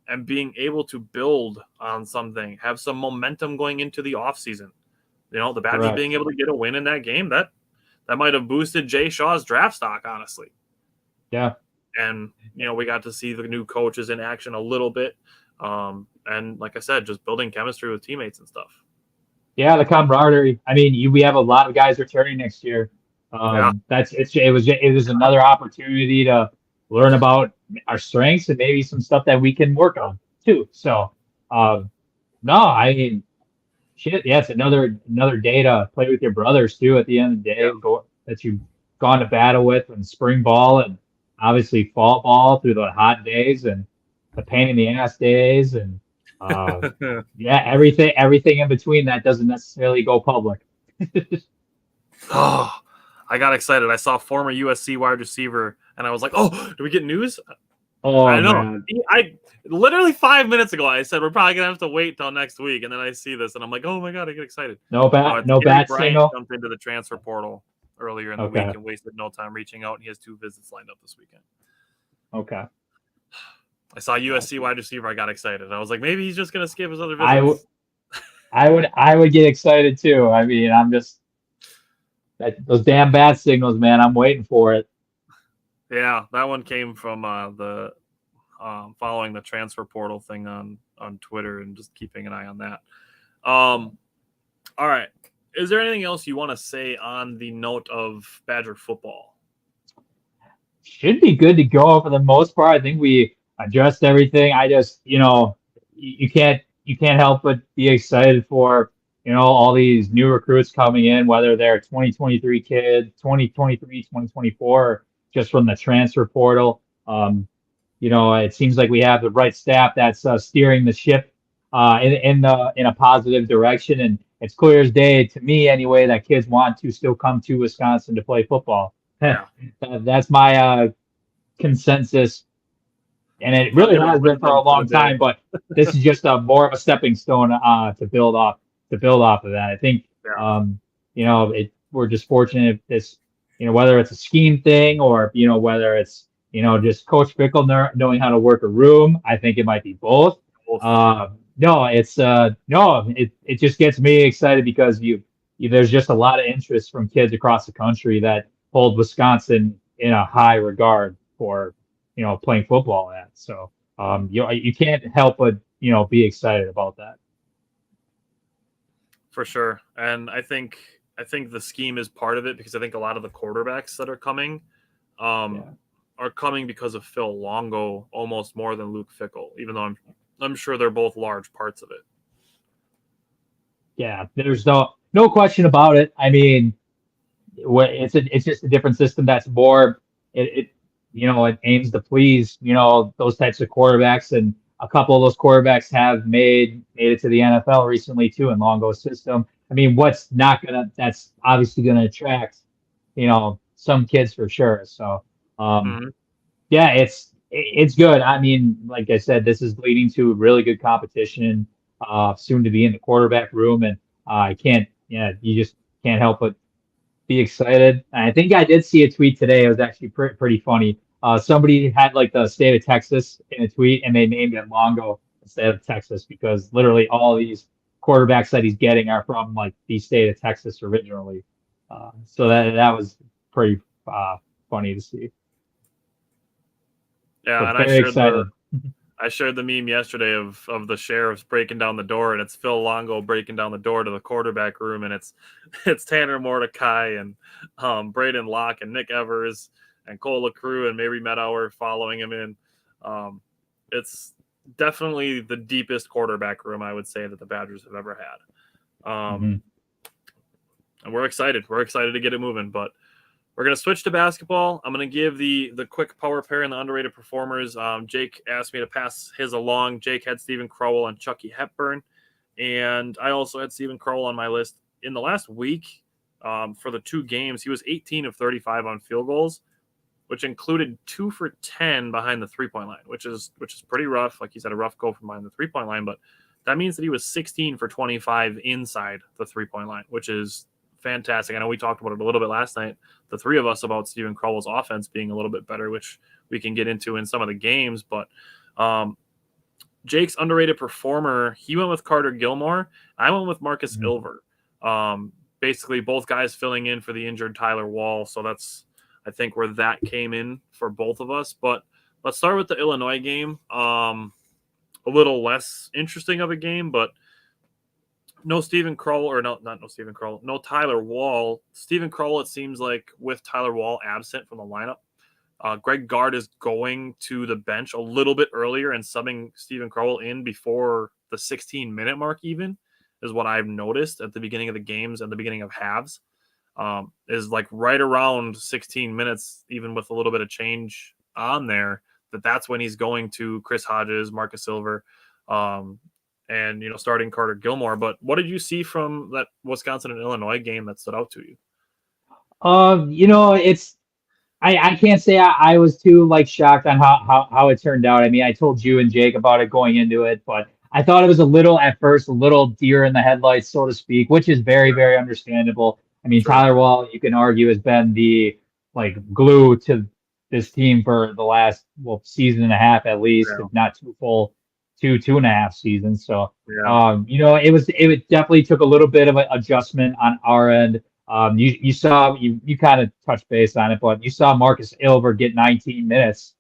and being able to build on something, have some momentum going into the offseason. You know, the Badgers Correct. being able to get a win in that game, that might have boosted Jay Shaw's draft stock, honestly. Yeah. And, you know, we got to see the new coaches in action a little bit. And like I said, just building chemistry with teammates and stuff. Yeah, the camaraderie. I mean, we have a lot of guys returning next year. Yeah. It was another opportunity to learn about our strengths and maybe some stuff that we can work on too. So, no, I mean, shit. Yeah, it's another day to play with your brothers too. At the end of the day, that you've gone to battle with in spring ball and obviously fall ball through the hot days and the pain in the ass days and yeah, everything in between that doesn't necessarily go public. Oh, I got excited. I saw former USC wide receiver, and I was like, "Oh, do we get news?" Oh, I know. man. I literally 5 minutes ago, I said we're probably gonna have to wait till next week, and then I see this, and I'm like, "Oh my god, I get excited." No Gary bat Bryant signal. jumped into the transfer portal earlier in the Okay. week and wasted no time reaching out, and he has 2 visits lined up this weekend. Okay. I saw USC wide receiver. I got excited. I was like, maybe he's just gonna skip his other visits. I would get excited too. I mean, I'm just those damn bat signals, man. I'm waiting for it. Yeah, that one came from the following the transfer portal thing on Twitter and just keeping an eye on that. All right. Is there anything else you want to say on the note of Badger football? Should be good to go for the most part. I think we addressed everything. I just, you can't help but be excited for, all these new recruits coming in, whether they're 2023 kids, 2023, 2024, just from the transfer portal. It seems like we have the right staff that's steering the ship in a positive direction, and it's clear as day to me anyway that kids want to still come to Wisconsin to play football. Yeah. That's my consensus, and it really has been for a long time. But this is just more of a stepping stone to build off of that. I think we're just fortunate if this, whether it's a scheme thing or whether it's just Coach Fickle knowing how to work a room. I think it might be both. It just gets me excited because there's just a lot of interest from kids across the country that hold Wisconsin in a high regard for playing football at. So you can't help but be excited about that. For sure. And I think the scheme is part of it because I think a lot of the quarterbacks that are coming are coming because of Phil Longo almost more than Luke Fickell, even though I'm sure they're both large parts of it. Yeah, there's no question about it. I mean, it's just a different system that's more it aims to please those types of quarterbacks, and a couple of those quarterbacks have made it to the NFL recently too in Longo's system. I mean, that's obviously gonna attract some kids for sure. So yeah, it's good. I mean, like I said, this is leading to really good competition soon to be in the quarterback room, and you just can't help but be excited. And I think I did see a tweet today. It was actually pretty funny. Somebody had like the state of Texas in a tweet, and they named it Longo instead of Texas because literally all these quarterbacks that he's getting are from like the state of Texas originally. So that was pretty funny to see. Yeah, so and I shared the meme yesterday of the sheriffs breaking down the door, and it's Phil Longo breaking down the door to the quarterback room, and it's Tanner Mordecai and Braden Locke and Nick Evers and Cole LaCrue and Mary Medower following him in. It's definitely the deepest quarterback room I would say that the Badgers have ever had. And we're excited. We're excited to get it moving, but we're going to switch to basketball. I'm going to give the quick power pair and the underrated performers. Jake asked me to pass his along. Jake had Stephen Crowell and Chucky Hepburn, and I also had Stephen Crowell on my list. In the last week, for the 2 games, he was 18 of 35 on field goals, which included 2 for 10 behind the 3-point line, which is pretty rough. Like he said, a rough go from behind the 3-point line, but that means that he was 16 for 25 inside the 3-point line, which is fantastic. I know we talked about it a little bit last night, the 3 of us, about Stephen Crowell's offense being a little bit better, which we can get into in some of the games. But Jake's underrated performer, he went with Carter Gilmore. I went with Marcus Ilver. Basically, both guys filling in for the injured Tyler Wahl. So that's, I think, where that came in for both of us. But let's start with the Illinois game. A little less interesting of a game, but no Stephen Kroll, or no, not no Stephen Kroll, no Tyler Wahl. Stephen Kroll, it seems like, with Tyler Wahl absent from the lineup, Greg Gard is going to the bench a little bit earlier and subbing Stephen Kroll in before the 16-minute mark, even, is what I've noticed at the beginning of the games and the beginning of halves. Is like right around 16 minutes, even with a little bit of change on there, that's when he's going to Chris Hodges, Marcus Silver, and, starting Carter Gilmore. But what did you see from that Wisconsin and Illinois game that stood out to you? It's, I can't say I was too shocked on how it turned out. I mean, I told you and Jake about it going into it, but I thought it was a little deer in the headlights, so to speak, which is very, very understandable. I mean, Sure. Tyler Wahl, you can argue, has been the glue to this team for the last season and a half at least, if not two and a half seasons. So it definitely took a little bit of an adjustment on our end. You saw you kind of touched base on it, but you saw Marcus Ilver get 19 minutes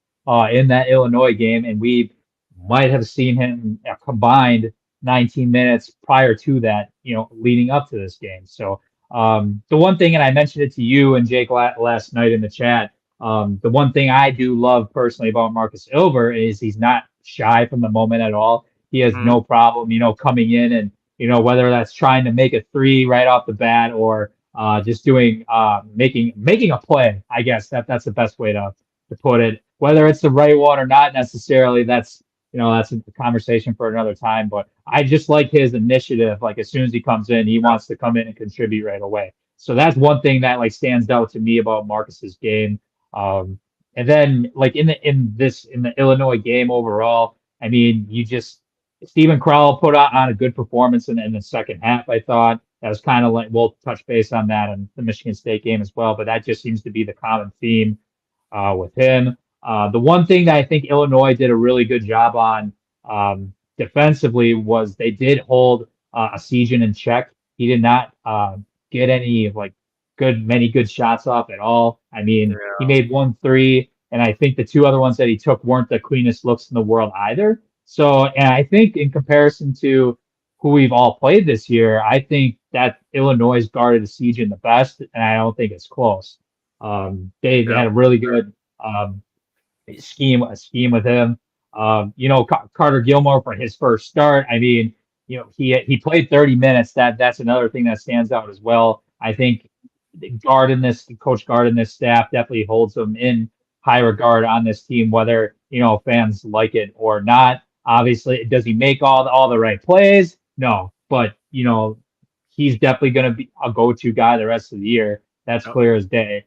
in that Illinois game, and we might have seen him combined 19 minutes prior to that, leading up to this game. So the one thing, and I mentioned it to you and Jake last night in the chat, the one thing I do love personally about Marcus Ilver is he's not shy from the moment at all. He has no problem, coming in and, whether that's trying to make a three right off the bat or just doing making a play. I guess that's the best way to put it. Whether it's the right one or not necessarily, that's a conversation for another time. But I just like his initiative. Like as soon as he comes in, he wants to come in and contribute right away. So that's one thing that stands out to me about Marcus's game. And then in the Illinois game overall, I mean, Stephen Crowell put on a good performance in the second half. I thought that was kind of we'll touch base on that in the Michigan State game as well, but that just seems to be the common theme with him. The one thing that I think Illinois did a really good job on defensively was they did hold Asijian in check. He did not get any many good shots off at all. I mean, he made 1 3, and I think the 2 other ones that he took weren't the cleanest looks in the world either. So, and I think in comparison to who we've all played this year, I think that Illinois guarded Asijian the best, and I don't think it's close. They had a really good scheme with him. Carter Gilmore for his first start. I mean, he played 30 minutes. That's another thing that stands out as well. I think Coach Gard and this staff definitely holds him in high regard on this team, whether fans like it or not. Obviously, does he make all the right plays? No, but he's definitely going to be a go-to guy the rest of the year. That's clear as day.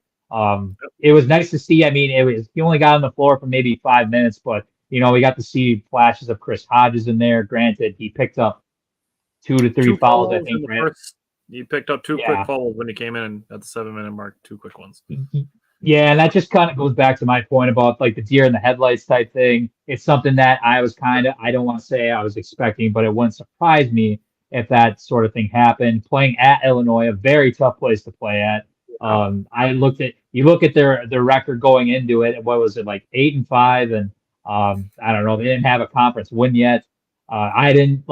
It was nice to see. I mean, he only got on the floor for maybe 5 minutes, but we got to see flashes of Chris Hodges in there. Granted, he picked up 2 to 3 fouls, I think. You picked up 2 quick fouls when he came in at the 7-minute mark. 2 quick ones. Yeah, and that just kind of goes back to my point about the deer in the headlights type thing. It's something that I was I don't want to say I was expecting, but it wouldn't surprise me if that sort of thing happened. Playing at Illinois, a very tough place to play at. You look at their record going into it. What was it, 8-5, and I don't know. They didn't have a conference win yet. I did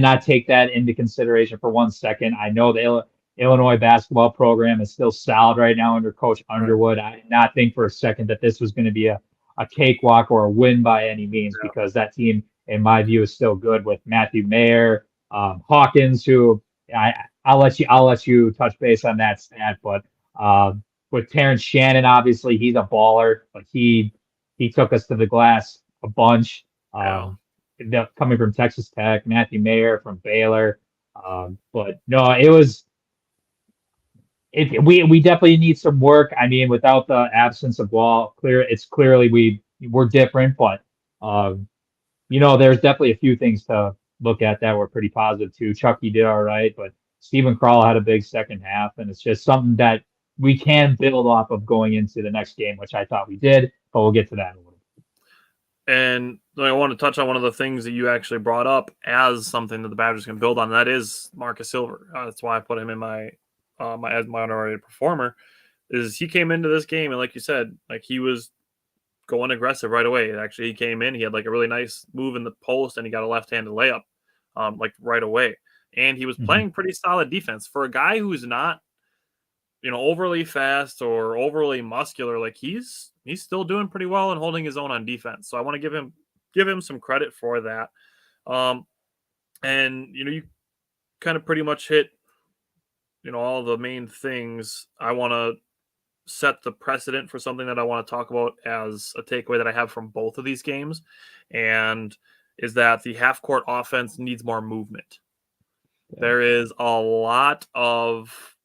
not take that into consideration for 1 second. I know the Illinois basketball program is still solid right now under Coach Underwood. I did not think for a second that this was going to be a cakewalk or a win by any means, because that team, in my view, is still good with Matthew Mayer, Hawkins, who I'll let you touch base on that stat, but with Terrence Shannon, obviously he's a baller, but he took us to the glass a bunch. Coming from Texas Tech, Matthew Mayer from Baylor, but no, we definitely need some work. I mean, without the absence of Wahl, it's clearly we're different, but there's definitely a few things to look at that were pretty positive too. Chucky did all right, but Stephen Crowell had a big second half, and it's just something that we can build off of going into the next game, which I thought we did, but we'll get to that in a little bit. And I want to touch on one of the things that you actually brought up as something that the Badgers can build on. That is Marcus Silver. That's why I put him in my as my underrated performer. Is he came into this game and like you said, like he was going aggressive right away. Actually, he came in. He had like a really nice move in the post, and he got a left-handed layup, like right away. And he was playing pretty solid defense for a guy who's not, overly fast or overly muscular. Like he's still doing pretty well and holding his own on defense. So I want to give him some credit for that. And you kind of pretty much hit, all the main things. I want to set the precedent for something that I want to talk about as a takeaway that I have from both of these games, and is that the half court offense needs more movement. Yeah. There is a lot of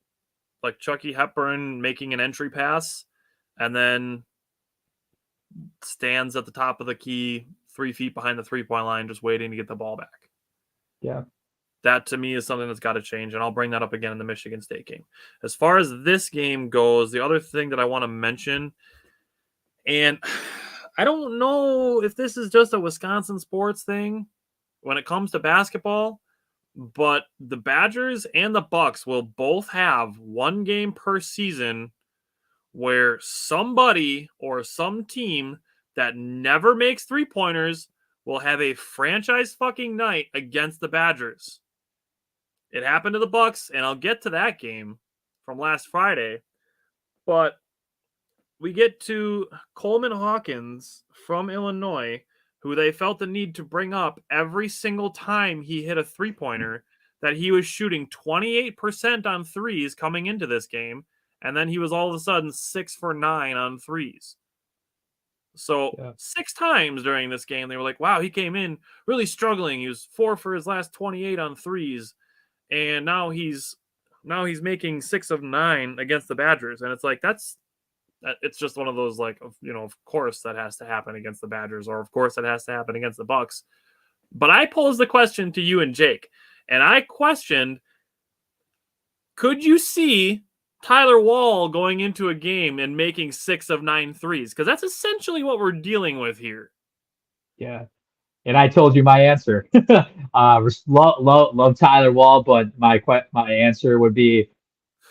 like Chucky Hepburn making an entry pass and then stands at the top of the key 3 feet behind the 3-point line just waiting to get the ball back. Yeah. That to me is something that's got to change, and I'll bring that up again in the Michigan State game. As far as this game goes, the other thing that I want to mention, and I don't know if this is just a Wisconsin sports thing when it comes to basketball, but the Badgers and the Bucks will both have one game per season where somebody or some team that never makes three-pointers will have a franchise fucking night against the Badgers. It happened to the Bucks, and I'll get to that game from last Friday. But we get to Coleman Hawkins from Illinois, who they felt the need to bring up every single time he hit a three-pointer, that he was shooting 28% on threes coming into this game, and then he was all of a sudden 6 for 9 on threes. So 6 times during this game, they were like, wow, he came in really struggling. He was 4 for his last 28 on threes. And now he's making 6 of 9 against the Badgers. And it's like, it's just one of those, like, of course that has to happen against the Badgers, or of course that has to happen against the Bucks. But I posed the question to you and Jake, and I questioned, could you see Tyler Wahl going into a game and making 6 of 9 threes? Because that's essentially what we're dealing with here. Yeah. And I told you my answer. Love Tyler Wahl, but my answer would be,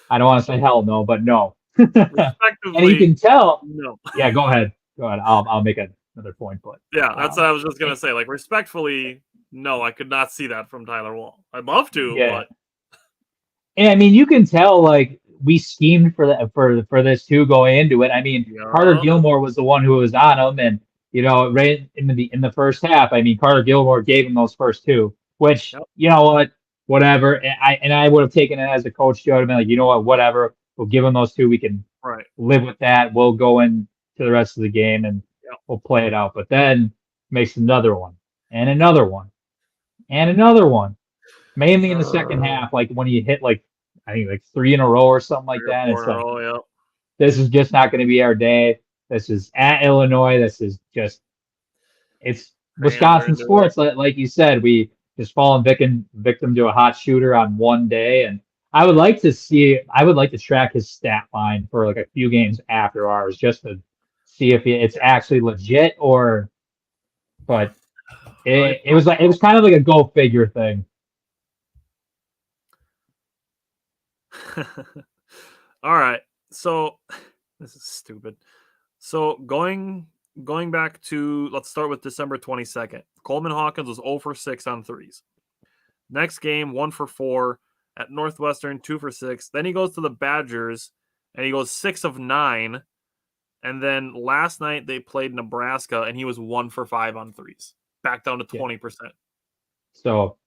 I don't want to say hell no, but no. And you can tell. No. Yeah, go ahead. I'll make another point, but yeah, that's what I was just gonna say. Like, respectfully, no, I could not see that from Tyler Wahl. I'd love to, but. And I mean, you can tell, like, we schemed for that for this too going into it. I mean, Carter Gilmore was the one who was on him, and right in the first half, I mean, Carter Gilmore gave him those first 2, which you know what, whatever. And I would have taken it as a coach, Joe, to be like, you know what, whatever. We'll give him those 2. We can live with that. We'll go into the rest of the game and we'll play it out. But then makes another one and another one and another one, mainly in the second half, like when you hit like, I think like 3 in a row or something like that. It's like, this is just not going to be our day. This is at Illinois. This is just, it's Wisconsin sports. Like you said, we just fallen victim to a hot shooter on one day. And I would like to track his stat line for like a few games after ours, just to see if it's actually legit but it was kind of like a go figure thing. All right. So this is stupid. So going back to, let's start with December 22nd. Coleman Hawkins was 0 for 6 on threes. Next game, 1 for 4 at Northwestern, 2 for 6. Then he goes to the Badgers and he goes 6 of 9. And then last night they played Nebraska and he was 1 for 5 on threes, back down to 20%. So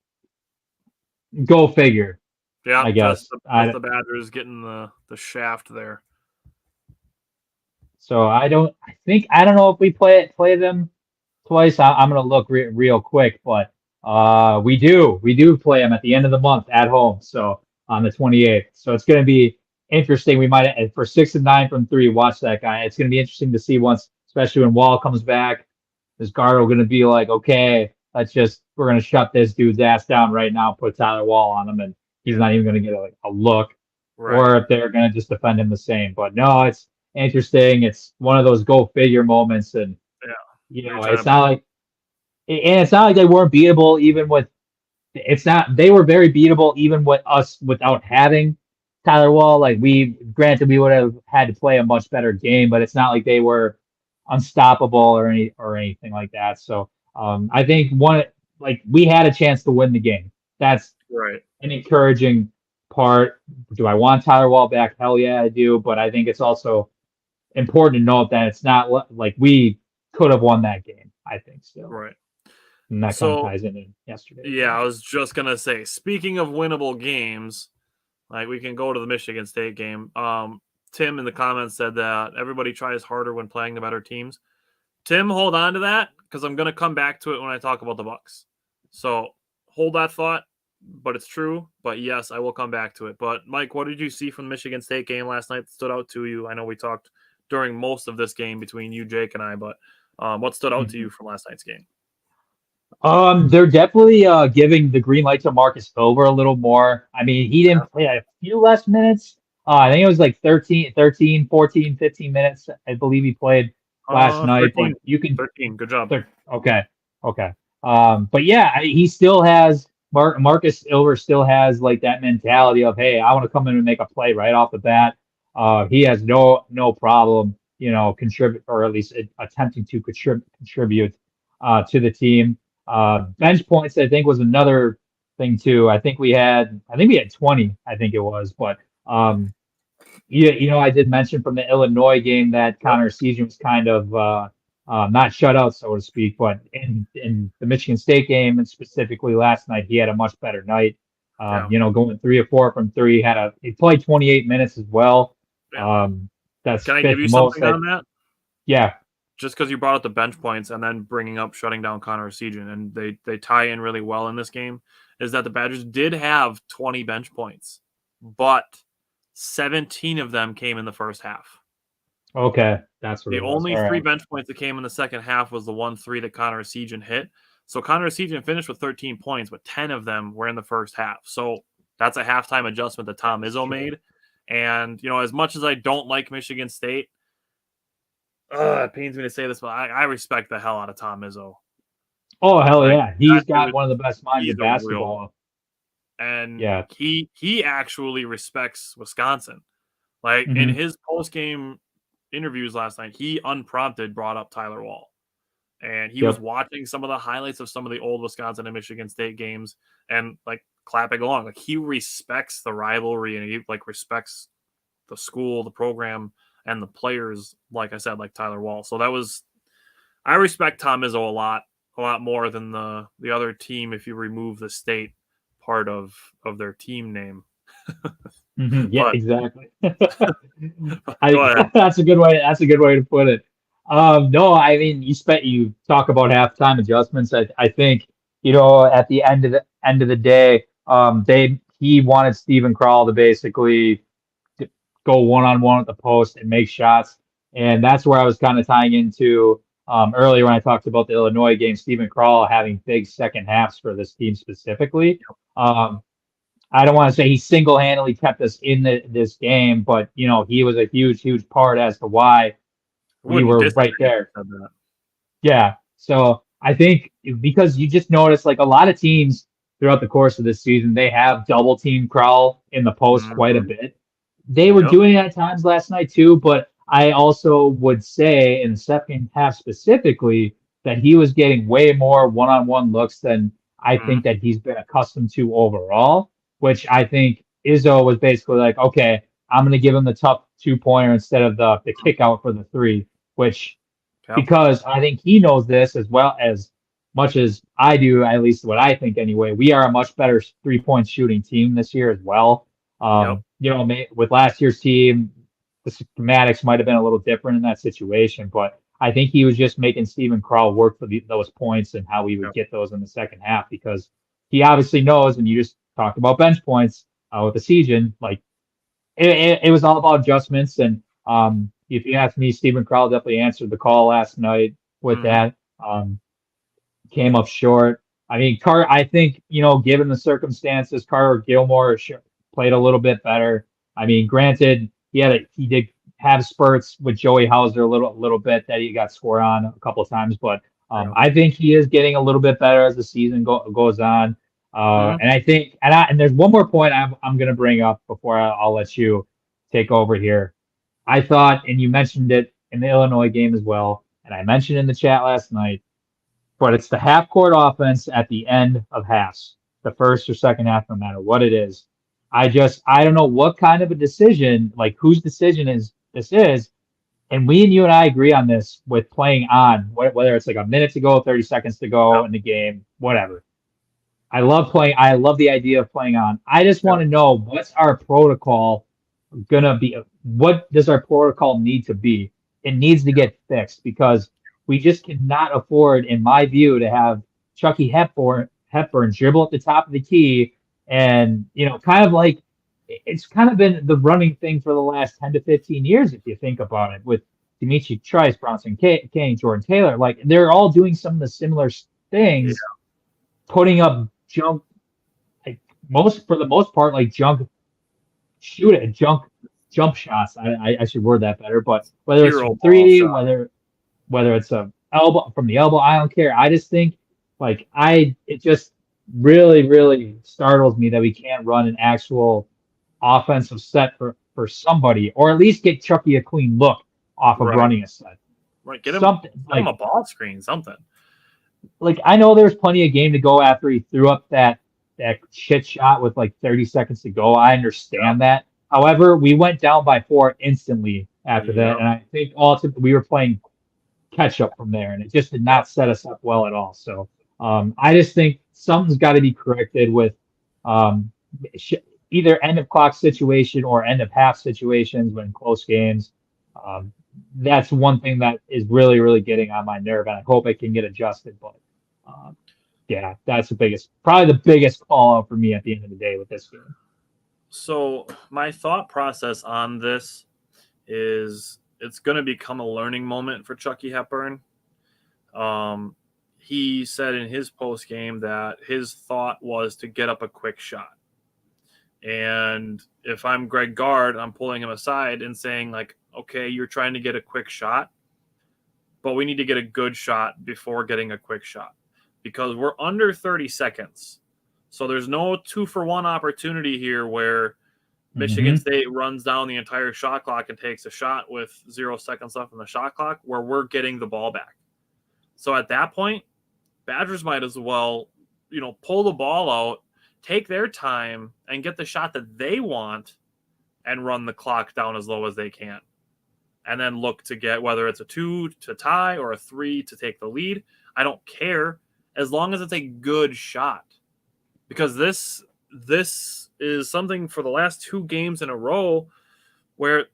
go figure. Yeah, I guess the Badgers getting the shaft there. So I don't know if we play them twice. I'm gonna look real quick, but we do play them at the end of the month at home. So on the 28th. So it's gonna be interesting. We might, for 6 of 9 from 3, watch that guy. It's gonna be interesting to see especially when Wahl comes back. Is Gardo gonna be like, okay, we're gonna shut this dude's ass down right now, put Tyler Wahl on him, and he's not even gonna get a look, or if they're gonna just defend him the same. But no, it's interesting. It's one of those go figure moments, and it's not like, and it's not like they weren't beatable even with. It's not. They were very beatable even with us without having Tyler Wahl. Like granted, we would have had to play a much better game, but it's not like they were unstoppable or anything like that. So I think we had a chance to win the game. That's right. an encouraging part. Do I want Tyler Wahl back? Hell yeah, I do. But I think it's also important to note that it's not like we could have won that game. I think still. Right. And that kind of ties in yesterday. Yeah, I was just gonna say, speaking of winnable games, like we can go to the Michigan State game. Tim in the comments said that everybody tries harder when playing the better teams. Tim, hold on to that because I'm gonna come back to it when I talk about the Bucks. So hold that thought, but it's true. But yes, I will come back to it. But Mike, what did you see from the Michigan State game last night that stood out to you? I know we talked during most of this game between you, Jake, and I, but what stood out to you from last night's game? They're definitely giving the green light to Marcus Silver a little more. I mean, he didn't play a few less minutes. I think it was like 13, 14, 15 minutes. I believe he played last night. 13, but you can 13. Good job. Okay. But yeah, he still has Marcus Silver still has like that mentality of, hey, I want to come in and make a play right off the bat. He has no problem, contribute or at least attempting to contribute to the team. Bench points, I think, was another thing too. I think we had 20, I think it was, but I did mention from the Illinois game that Connor Season was kind of not shut out, so to speak, but in the Michigan State game and specifically last night, he had a much better night. Going 3 or 4 from 3, he played 28 minutes as well. Yeah. That's Can I give you something on that? Yeah. Just because you brought up the bench points and then bringing up shutting down Connor Season, and they tie in really well in this game, is that the Badgers did have 20 bench points, but 17 of them came in the first half. Okay, that's what the it was. only All 3 right. bench points that came in the second half was the 1-3 that Connor Season hit. So Connor Season finished with 13 points, but 10 of them were in the first half. So that's a halftime adjustment that Tom Izzo made. And, as much as I don't like Michigan State, it pains me to say this, but I respect the hell out of Tom Izzo. Oh, hell yeah. He's got one of the best minds of basketball. And yeah, he actually respects Wisconsin. Like in his post-game interviews last night, he unprompted brought up Tyler Wahl. And he was watching some of the highlights of some of the old Wisconsin and Michigan State games and like clapping along. Like he respects the rivalry and he like respects the school, the program, and the players, like I said, like Tyler Wahl. So I respect Tom Izzo a lot more than the other team if you remove the state part of their team name. Yeah, exactly. That's a good way. That's a good way to put it. No, I mean you talk about halftime adjustments. I think at the end of the day, he wanted Stephen Krall to basically go one-on-one at the post and make shots, and that's where I was kind of tying into earlier when I talked about the Illinois game. Stephen Krall having big second halves for this team specifically. I don't want to say he single-handedly kept us in this game, but he was a huge part as to why we were right there. Yeah. So I think because you just notice like a lot of teams throughout the course of this season, they have double team Krall in the post quite a bit. They were doing it at times last night too, but I also would say in the second half specifically that he was getting way more one-on-one looks than I think that he's been accustomed to overall, which I think Izzo was basically like, okay, I'm going to give him the tough 2-pointer instead of the kick out for the 3, which because I think he knows this as well as much as I do, at least what I think anyway. We are a much better 3-point shooting team this year as well. With last year's team, the schematics might have been a little different in that situation, but I think he was just making Stephen Krall work for those points and how we would get those in the second half because he obviously knows, and you just talked about bench points with the season, like it was all about adjustments. And if you ask me, Stephen Krall definitely answered the call last night with that. Came up short. I mean, I think, given the circumstances, Carter Gilmore played a little bit better. I mean, granted, he did have spurts with Joey Hauser a little bit that he got scored on a couple of times, but I think he is getting a little bit better as the season goes on. And I think, and there's one more point I'm going to bring up before I'll let you take over here. I thought, and you mentioned it in the Illinois game as well, and I mentioned in the chat last night, but it's the half court offense at the end of halves, the first or second half, no matter what it is. I don't know what kind of a decision, like whose decision this is. And you and I agree on this with playing on, whether it's like a minute to go, 30 seconds to go in the game, whatever. I love the idea of playing on. I just want to know what's our protocol gonna be. What does our protocol need to be? It needs to get fixed because we just cannot afford, in my view, to have Chucky Hepburn dribble at the top of the key and, kind of like it's kind of been the running thing for the last 10 to 15 years, if you think about it, with Dimitri Trice, Bronson Kane, Jordan Taylor. Like, they're all doing some of the similar things, putting up junk, like for the most part, like jump shots. I should word that better, but whether it's from three, whether it's a elbow from the elbow, I don't care. I just think it just really, really startles me that we can't run an actual offensive set for somebody, or at least get Chucky a clean look off of running a set. Right, get him a ball screen, something. Like, I know there's plenty of game to go after he threw up that shit shot with like 30 seconds to go. I understand that. However, we went down by 4 instantly after that, and I think ultimately we were playing catch up from there, and it just did not set us up well at all. So I just think something's got to be corrected with either end of clock situation or end of half situations when close games. That's one thing that is really, really getting on my nerve, and I hope it can get adjusted. But that's probably the biggest call out for me at the end of the day with this game. So my thought process on this is it's going to become a learning moment for Chucky Hepburn. He said in his post game that his thought was to get up a quick shot. And if I'm Greg Gard, I'm pulling him aside and saying, like, okay, you're trying to get a quick shot, but we need to get a good shot before getting a quick shot because we're under 30 seconds. So there's no 2-for-1 opportunity here where Michigan State runs down the entire shot clock and takes a shot with 0 seconds left on the shot clock where we're getting the ball back. So at that point, Badgers might as well, pull the ball out, take their time, and get the shot that they want and run the clock down as low as they can. And then look to get whether it's a 2 to tie or a 3 to take the lead. I don't care as long as it's a good shot. Because this is something for the last 2 games in a row where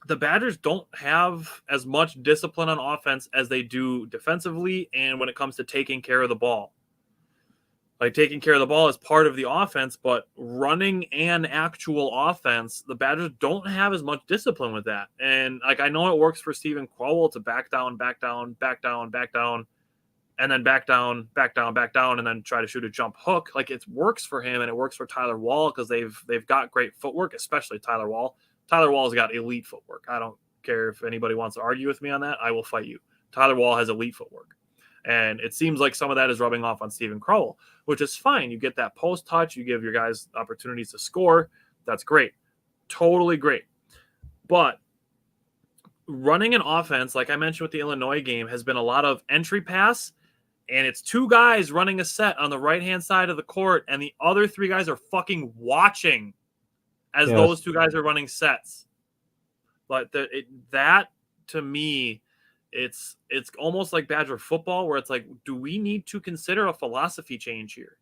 the Badgers don't have as much discipline on offense as they do defensively and when it comes to taking care of the ball. Like, taking care of the ball is part of the offense, but running an actual offense, the Badgers don't have as much discipline with that. And, I know it works for Stephen Crowell to back down, and then back down, and then try to shoot a jump hook. Like, it works for him, and it works for Tyler Wahl because they've got great footwork, especially Tyler Wahl. Tyler Wahl's got elite footwork. I don't care if anybody wants to argue with me on that. I will fight you. Tyler Wahl has elite footwork. And it seems like some of that is rubbing off on Stephen Crowell, which is fine. You get that post touch. You give your guys opportunities to score. That's great. Totally great. But running an offense, like I mentioned with the Illinois game, has been a lot of entry pass, and it's 2 guys running a set on the right-hand side of the court, and the other 3 guys are fucking watching as those 2 guys are running sets. But that, to me, it's almost like Badger football where it's like, do we need to consider a philosophy change here?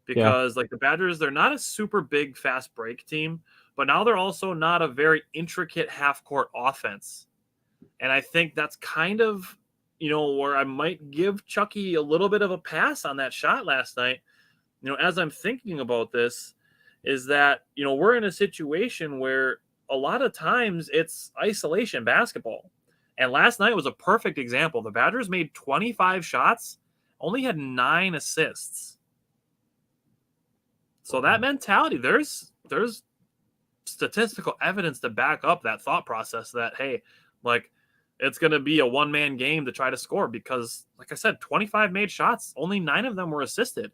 Because the Badgers, they're not a super big fast break team, but now they're also not a very intricate half court offense. And I think that's kind of, where I might give Chucky a little bit of a pass on that shot last night. As I'm thinking about this is that, we're in a situation where a lot of times it's isolation basketball. And last night was a perfect example. The Badgers made 25 shots, only had 9 assists. So that mentality, there's statistical evidence to back up that thought process that, hey, like, it's going to be a one-man game to try to score because, like I said, 25 made shots. Only 9 of them were assisted.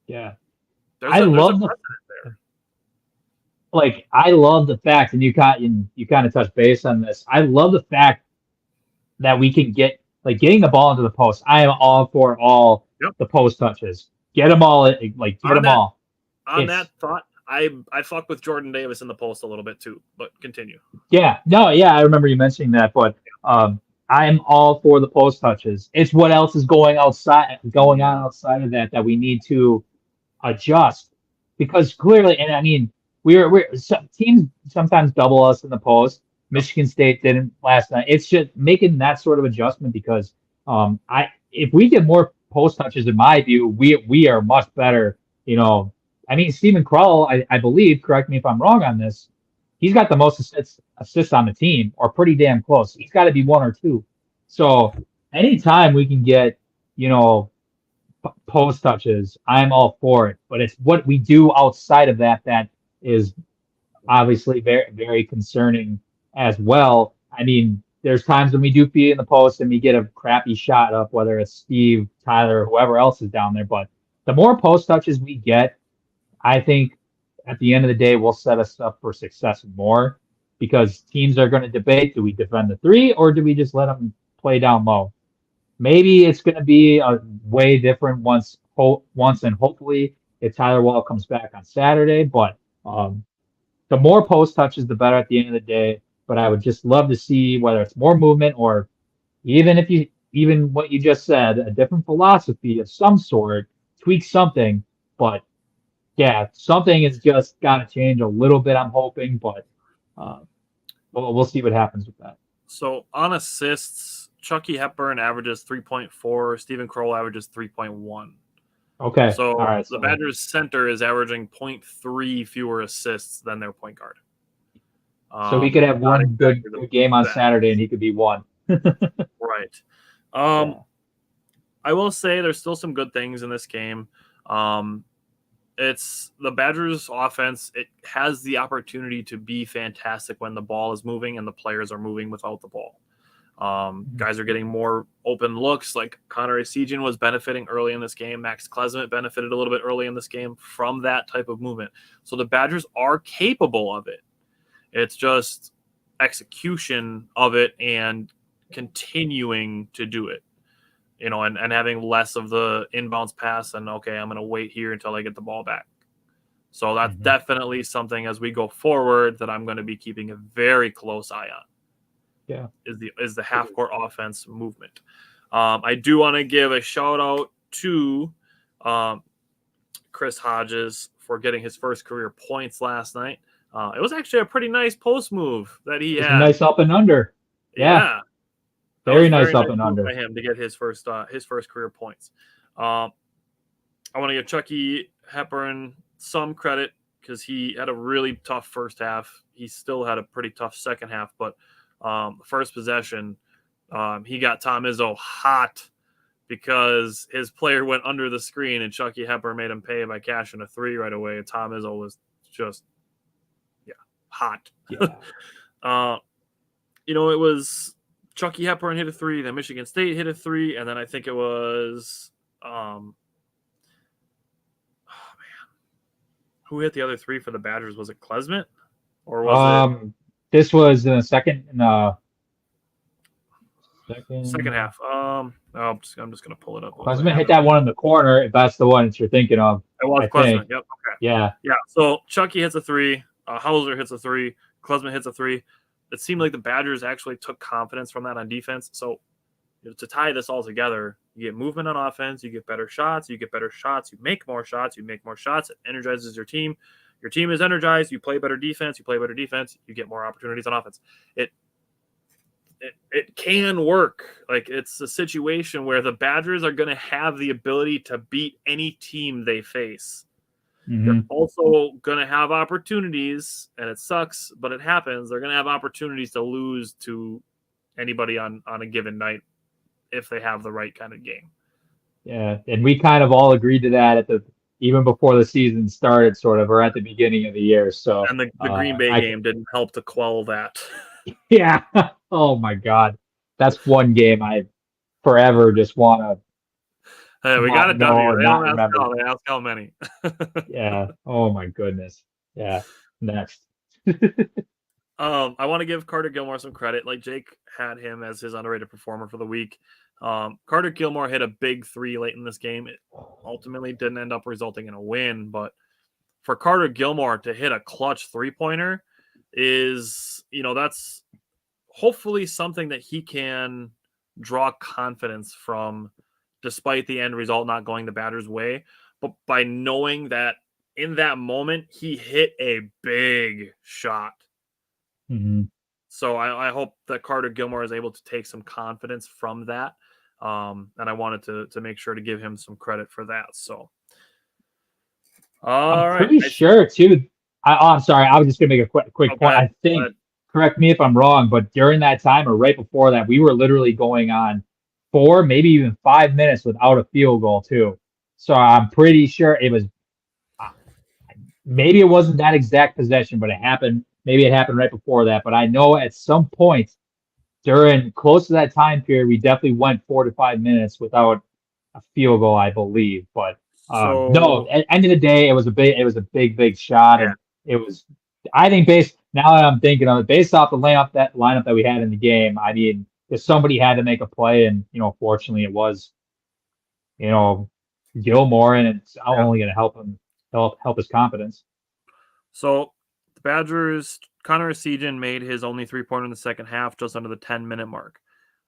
Yeah. There's a precedent there. Like, I love the fact, and you kind of touched base on this. I love the fact that we can getting the ball into the post. I am all for all the post touches. Get them all, get them all. On that thought, I fuck with Jordan Davis in the post a little bit too, but continue. Yeah, no, yeah, I remember you mentioning that, but I am all for the post touches. It's what else is going on outside of that we need to adjust, because clearly, and I mean, teams sometimes double us in the post. Michigan State didn't last night. It's just making that sort of adjustment because if we get more post touches, in my view, we are much better. You know, I mean, Stephen Krull, I believe, correct me if I'm wrong on this, he's got the most assists on the team, or pretty damn close. He's got to be 1 or 2. So anytime we can get, post touches, I'm all for it. But it's what we do outside of that is obviously very, very concerning as well. I mean, there's times when we do feed in the post and we get a crappy shot up, whether it's Steve, Tyler, whoever else is down there. But the more post touches we get, I think at the end of the day, we'll set us up for success more, because teams are going to debate, do we defend the 3 or do we just let them play down low? Maybe it's going to be a way different once and hopefully if Tyler Wahl comes back on Saturday. But the more post touches, the better at the end of the day. But I would just love to see whether it's more movement or even what you just said, a different philosophy of some sort, tweak something. But yeah, something has just got to change a little bit, I'm hoping. But we'll see what happens with that. So on assists, Chucky Hepburn averages 3.4. Stephen Krull averages 3.1. Okay. So all right, the Badgers center is averaging 0.3 fewer assists than their point guard. So he could have one good game on Saturday and he could be 1. Right. I will say there's still some good things in this game. It's the Badgers offense. It has the opportunity to be fantastic when the ball is moving and the players are moving without the ball. Guys are getting more open looks. Like Connor Essegian was benefiting early in this game. Max Klesmet benefited a little bit early in this game from that type of movement. So the Badgers are capable of it. It's just execution of it and continuing to do it, and having less of the inbounds pass and, okay, I'm going to wait here until I get the ball back. So that's definitely something as we go forward that I'm going to be keeping a very close eye on. Yeah, is the half court offense movement. I do want to give a shout out to Chris Hodges for getting his first career points last night. It was actually a pretty nice post move that he had. Nice up and under. Yeah. Very nice up and under by him to get his first career points. I want to give Chucky Hepburn some credit because he had a really tough first half. He still had a pretty tough second half, but the first possession, he got Tom Izzo hot because his player went under the screen and Chucky Hepburn made him pay by cashing a 3 right away. And Tom Izzo was just, hot. Yeah. It was Chucky Hepburn hit a 3, then Michigan State hit a 3, and then I think it was, who hit the other 3 for the Badgers? Was it Klesmet? Or was it? This was in the second half. I'm just gonna pull it up. Klesmet hit that one in the corner. If that's the one that you're thinking of. It was Klesmet. Yep. Okay. Yeah. So Chucky hits a 3. Hauser hits a 3. Klesmet hits a 3. It seemed like the Badgers actually took confidence from that on defense. So to tie this all together, you get movement on offense, you get better shots, you make more shots, it energizes your team. Your team is energized, you play better defense, you get more opportunities on offense. It can work. Like, it's a situation where the Badgers are going to have the ability to beat any team they face. They're also going to have opportunities, and it sucks, but it happens. They're going to have opportunities to lose to anybody on a given night if they have the right kind of game. Yeah, and we kind of all agreed to that at the even before the season started, sort of, or at the beginning of the year. So, And the Green Bay game didn't help to quell that. yeah. Oh my God, that's one game I forever just want to Hey, we got a know W. and They not don't ask remember. how, they ask how many. Yeah. Oh my goodness. Yeah. Next. I want to give Carter Gilmore some credit. Like Jake had him as his underrated performer for the week. Carter Gilmore hit a big 3 late in this game. It ultimately didn't end up resulting in a win, but for Carter Gilmore to hit a clutch 3-pointer is, that's hopefully something that he can draw confidence from, despite the end result not going the Badgers' way. But by knowing that in that moment, he hit a big shot. Mm-hmm. So I hope that Carter Gilmore is able to take some confidence from that. And I wanted to make sure to give him some credit for that. So, I'm pretty sure too. I'm sorry. I was just gonna make a quick point. I think, correct me if I'm wrong, but during that time or right before that, we were literally going on 4, maybe even 5 minutes without a field goal too. So I'm pretty sure it was. Maybe it wasn't that exact possession, but it happened. Maybe it happened right before that. But I know at some point during close to that time period, we definitely went 4 to 5 minutes without a field goal, I believe. But no, at the end of the day, it was a big shot, and it was. I think now that I'm thinking of it, based off the lineup that we had in the game, I mean, if somebody had to make a play, and fortunately it was, Gilmore, and it's only going to help his confidence. So the Badgers, Connor Segan made his only 3-pointer in the second half, just under the 10-minute mark.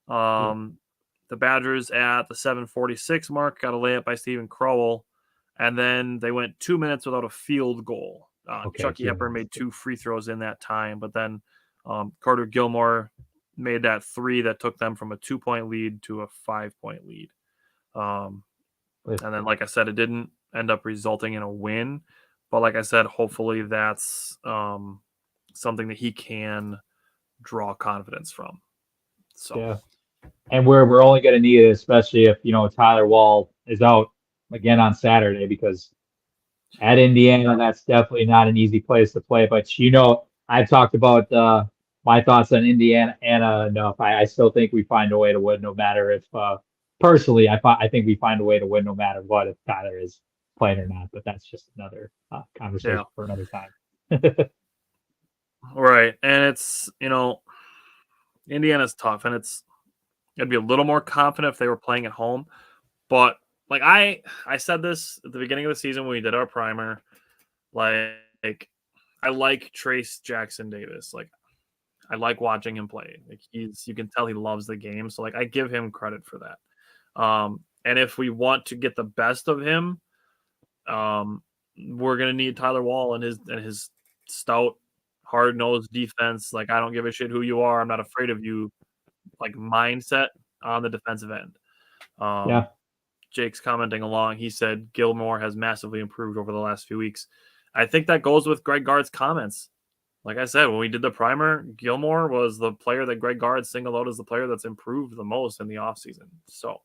The Badgers at the 7:46 mark got a layup by Stephen Crowell, and then they went 2 minutes without a field goal. Chucky Hepburn made 2 free throws in that time, but then Carter Gilmore made that 3 that took them from a 2-point lead to a 5-point lead. And then, like I said, it didn't end up resulting in a win. But like I said, hopefully that's something that he can draw confidence from. So yeah, and we're only going to need it, especially if Tyler Wahl is out again on Saturday, because at Indiana that's definitely not an easy place to play. But I've talked about my thoughts on Indiana enough. I still think we find a way to win, no matter if personally I think we find a way to win no matter what, if Tyler is playing or not. But that's just another conversation for another time. Right, and it's Indiana's tough, and I'd be a little more confident if they were playing at home. But like I said this at the beginning of the season when we did our primer, like I like Trace Jackson Davis. Like I like watching him play. Like you can tell he loves the game. So like I give him credit for that. And if we want to get the best of him, we're gonna need Tyler Wahl and his stout, hard-nosed defense. Like I don't give a shit who you are. I'm not afraid of you. Like mindset on the defensive end. Jake's commenting along. He said Gilmore has massively improved over the last few weeks. I think that goes with Greg Gard's comments. Like I said, when we did the primer, Gilmore was the player that Greg Gard singled out as the player that's improved the most in the offseason. So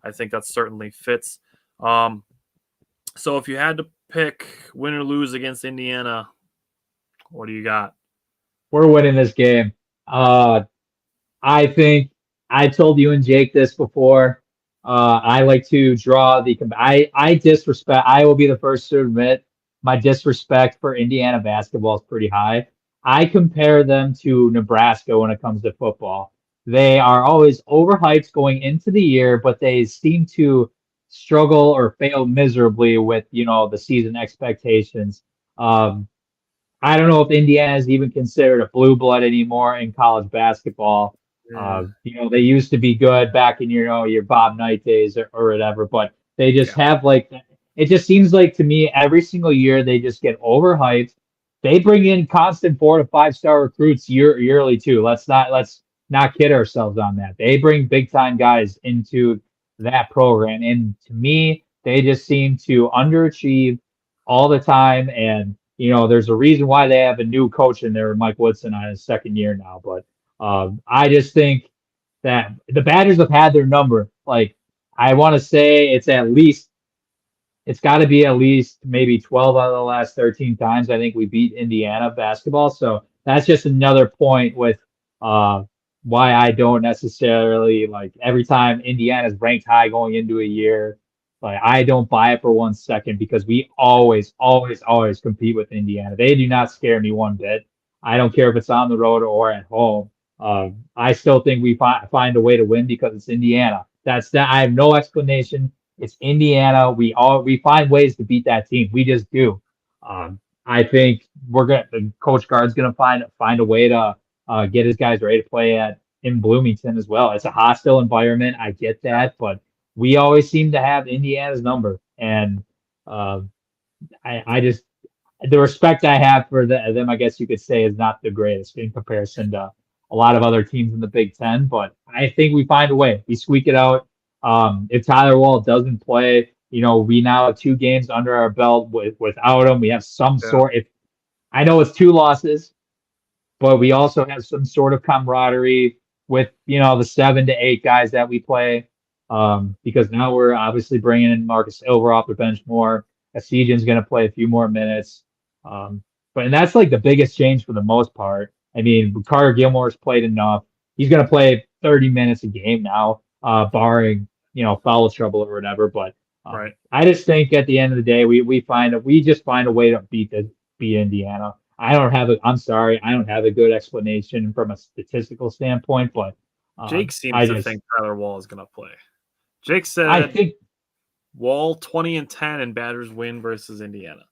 I think that certainly fits. So if you had to pick win or lose against Indiana, what do you got? We're winning this game. I think I told you and Jake this before. I like to draw I disrespect. I will be the first to admit my disrespect for Indiana basketball is pretty high. I compare them to Nebraska when it comes to football. They are always overhyped going into the year, but they seem to struggle or fail miserably with the season expectations. I don't know if Indiana is even considered a blue blood anymore in college basketball. They used to be good back in your Bob Knight days or whatever, but they just have it just seems like to me every single year they just get overhyped. They bring in constant 4 to 5 star recruits yearly too. Let's not kid ourselves on that. They bring big time guys into that program, and to me they just seem to underachieve all the time. And there's a reason why they have a new coach in there, Mike Woodson, on his second year now. But I just think that the Badgers have had their number. Like, I want to say it's at least it's got to be at least maybe 12 out of the last 13 times I think we beat Indiana basketball. So that's just another point with uh, why I don't necessarily like every time Indiana's ranked high going into a year. Like I don't buy it for 1 second because we always, always, always compete with Indiana. They do not scare me one bit. I don't care if it's on the road or at home. I still think we find a way to win because it's Indiana. That's that. I have no explanation. It's Indiana. We find ways to beat that team. We just do. I think Coach Guard's gonna find a way to get his guys ready to play at in Bloomington as well. It's a hostile environment. I get that, but we always seem to have Indiana's number, and uh, I just the respect I have for them, I guess you could say, is not the greatest in comparison to a lot of other teams in the Big Ten. But I think we find a way. We squeak it out. If Tyler Wahl doesn't play, we now have 2 games under our belt without him. We have some sort. If I know it's 2 losses, but we also have some sort of camaraderie with the 7 to 8 guys that we play. Because now we're obviously bringing in Marcus Silver off the bench more. Asijan's going to play a few more minutes. And that's like the biggest change for the most part. I mean, Ricardo Gilmore's played enough. He's going to play 30 minutes a game now, barring foul trouble or whatever. But Right. I just think at the end of the day, we just find a way to beat Indiana. I'm sorry, I don't have a good explanation from a statistical standpoint, but Jake seems to think Tyler Wahl is going to play. Jake said, I think Wahl 20-10 and Badgers win versus Indiana.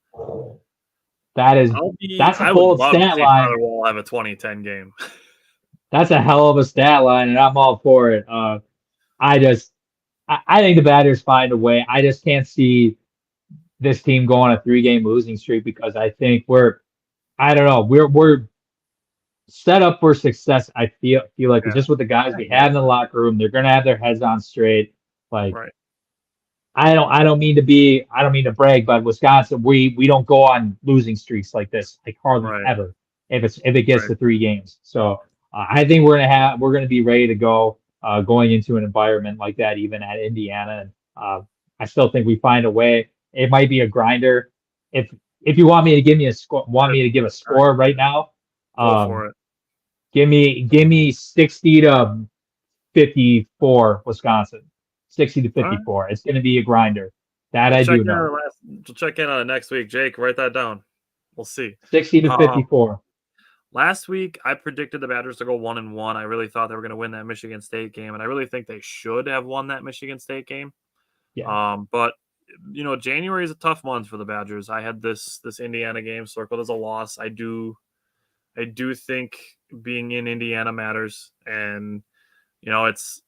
that's a bold stat line. Tyler Wahl have a 20-10 game. That's a hell of a stat line, and I'm all for it. I think the Badgers find a way. I just can't see this team go on a 3-game losing streak because I think we're set up for success. I feel like just with the guys we have in the locker room, they're gonna have their heads on straight. Like right. I don't mean to brag, but Wisconsin, we don't go on losing streaks like this, like hardly ever. If it gets to 3 games, so I think we're gonna be ready to go going into an environment like that, even at Indiana. And I still think we find a way. It might be a grinder. If you want me to give a score right now, go for it. Give me 60 to 54, Wisconsin. 60 to 54. Right. It's going to be a grinder. That I do know. We'll check in on it next week. Jake, write that down. We'll see. 60 to 54. Last week, I predicted the Badgers to go 1-1. I really thought they were going to win that Michigan State game, and I really think they should have won that Michigan State game. Yeah. But January is a tough month for the Badgers. I had this Indiana game circled as a loss. I do think being in Indiana matters, and it's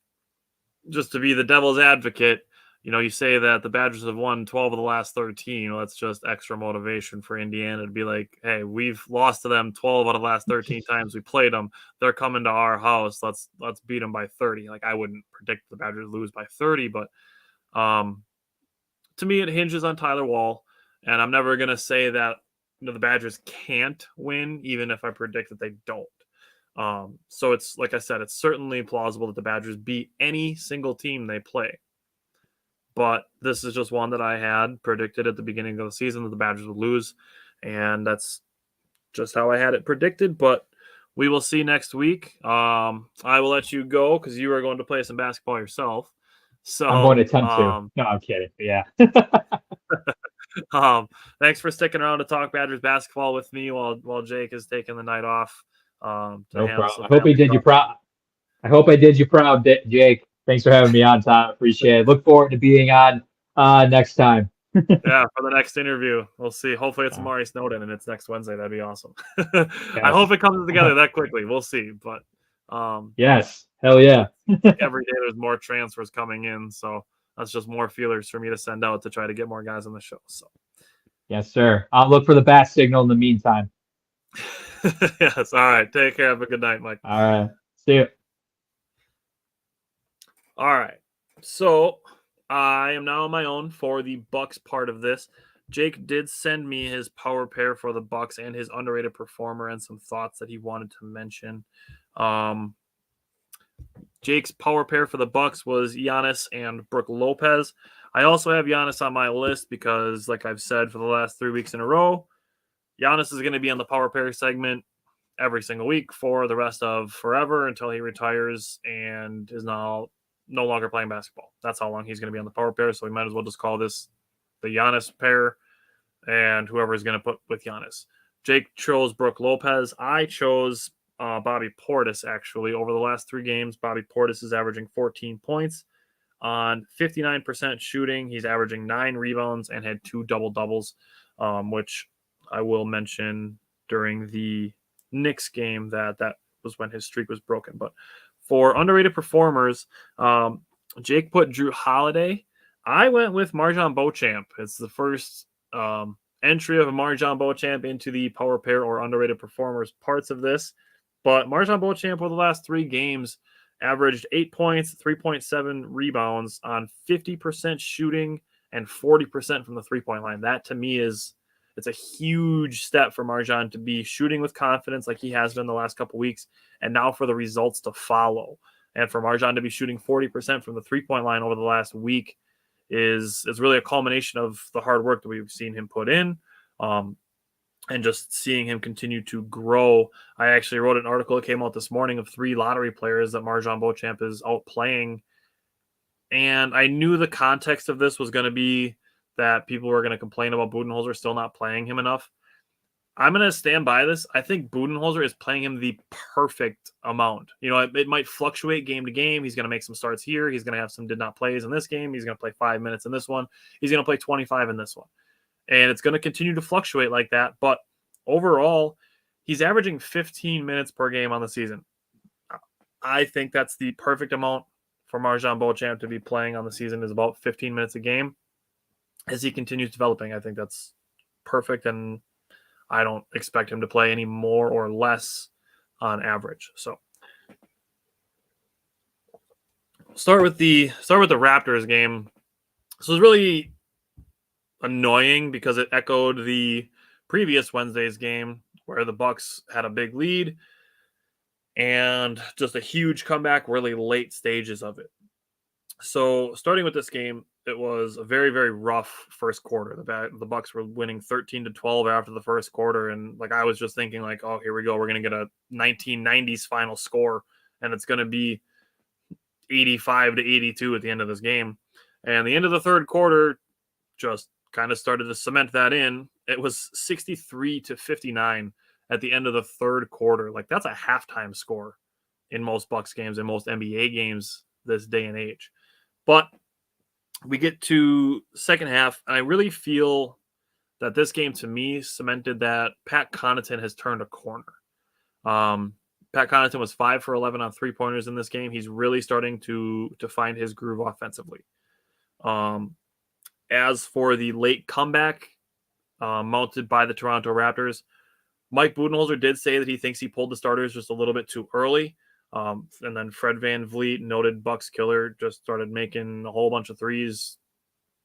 just to be the devil's advocate. You say that the Badgers have won 12 of the last 13. Well, that's just extra motivation for Indiana to be like, hey, we've lost to them 12 out of the last 13 times we played them. They're coming to our house. Let's beat them by 30. Like, I wouldn't predict the Badgers lose by 30, but to me, it hinges on Tyler Wahl, and I'm never going to say that the Badgers can't win, even if I predict that they don't. So it's like I said, it's certainly plausible that the Badgers beat any single team they play. But this is just one that I had predicted at the beginning of the season that the Badgers would lose, and that's just how I had it predicted. But we will see next week. I will let you go because you are going to play some basketball yourself. So I'm going to attempt to. No, I'm kidding. Yeah. Thanks for sticking around to talk Badgers basketball with me while Jake is taking the night off. No problem. I hope he did you proud. I hope I did you proud, Jake. Thanks for having me on, Tom. Appreciate it. Look forward to being on next time. Yeah, for the next interview. We'll see. Hopefully it's Amari Snowden and it's next Wednesday. That'd be awesome. Yes. I hope it comes together that quickly. We'll see. But yes. Hell yeah. Every day there's more transfers coming in. So that's just more feelers for me to send out to try to get more guys on the show. So yes, sir. I'll look for the bat signal in the meantime. Yes. All right. Take care. Have a good night, Mike. All right. See you. All right. So I am now on my own for the Bucks part of this. Jake did send me his power pair for the Bucks and his underrated performer and some thoughts that he wanted to mention. Jake's power pair for the Bucks was Giannis and Brook Lopez. I also have Giannis on my list because, like I've said for the last 3 weeks in a row, Giannis is going to be on the power pair segment every single week for the rest of forever until he retires and is now no longer playing basketball. That's how long he's going to be on the power pair. So we might as well just call this the Giannis pair and whoever is going to put with Giannis. Jake chose Brooke Lopez. I chose Bobby Portis, actually. Over the last 3 games, Bobby Portis is averaging 14 points on 59% shooting. He's averaging 9 rebounds and had 2 double-doubles, which I will mention during the Knicks game that was when his streak was broken. But for underrated performers, Jake put Drew Holiday. I went with Marjon Beauchamp. It's the first entry of a Marjon Beauchamp into the power pair or underrated performers parts of this. But Marjon Beauchamp over the last 3 games averaged 8 points, 3.7 rebounds on 50% shooting and 40% from the three-point line. That to me it's a huge step for Marjon to be shooting with confidence like he has been the last couple weeks, and now for the results to follow. And for Marjon to be shooting 40% from the three-point line over the last week is really a culmination of the hard work that we've seen him put in, and just seeing him continue to grow. I actually wrote an article that came out this morning of 3 lottery players that Marjon Beauchamp is outplaying, and I knew the context of this was going to be that people were going to complain about Budenholzer still not playing him enough. I'm going to stand by this. I think Budenholzer is playing him the perfect amount. You know, it might fluctuate game to game. He's going to make some starts here. He's going to have some did not plays in this game. He's going to play 5 minutes in this one. He's going to play 25 in this one. And it's going to continue to fluctuate like that. But overall, he's averaging 15 minutes per game on the season. I think that's the perfect amount for Marjon Beauchamp to be playing on the season, is about 15 minutes a game. As he continues developing, I think that's perfect, and I don't expect him to play any more or less on average. So start with the Raptors game. This was really annoying because it echoed the previous Wednesday's game where the Bucks had a big lead and just a huge comeback, really late stages of it. So starting with this game, it was a very, very rough first quarter. The Bucks were winning 13-12 after the first quarter, and like I was just thinking, like, oh, here we go, we're gonna get a 1990s final score, and it's gonna be 85-82 at the end of this game. And the end of the third quarter just kind of started to cement that in. It was 63-59 at the end of the third quarter. Like, that's a halftime score in most Bucks games and most NBA games this day and age. But we get to second half, and I really feel that this game, to me, cemented that Pat Connaughton has turned a corner. Pat Connaughton was 5 for 11 on three-pointers in this game. He's really starting to find his groove offensively. As for the late comeback mounted by the Toronto Raptors, Mike Budenholzer did say that he thinks he pulled the starters just a little bit too early. And then Fred VanVleet, noted Bucks killer, just started making a whole bunch of threes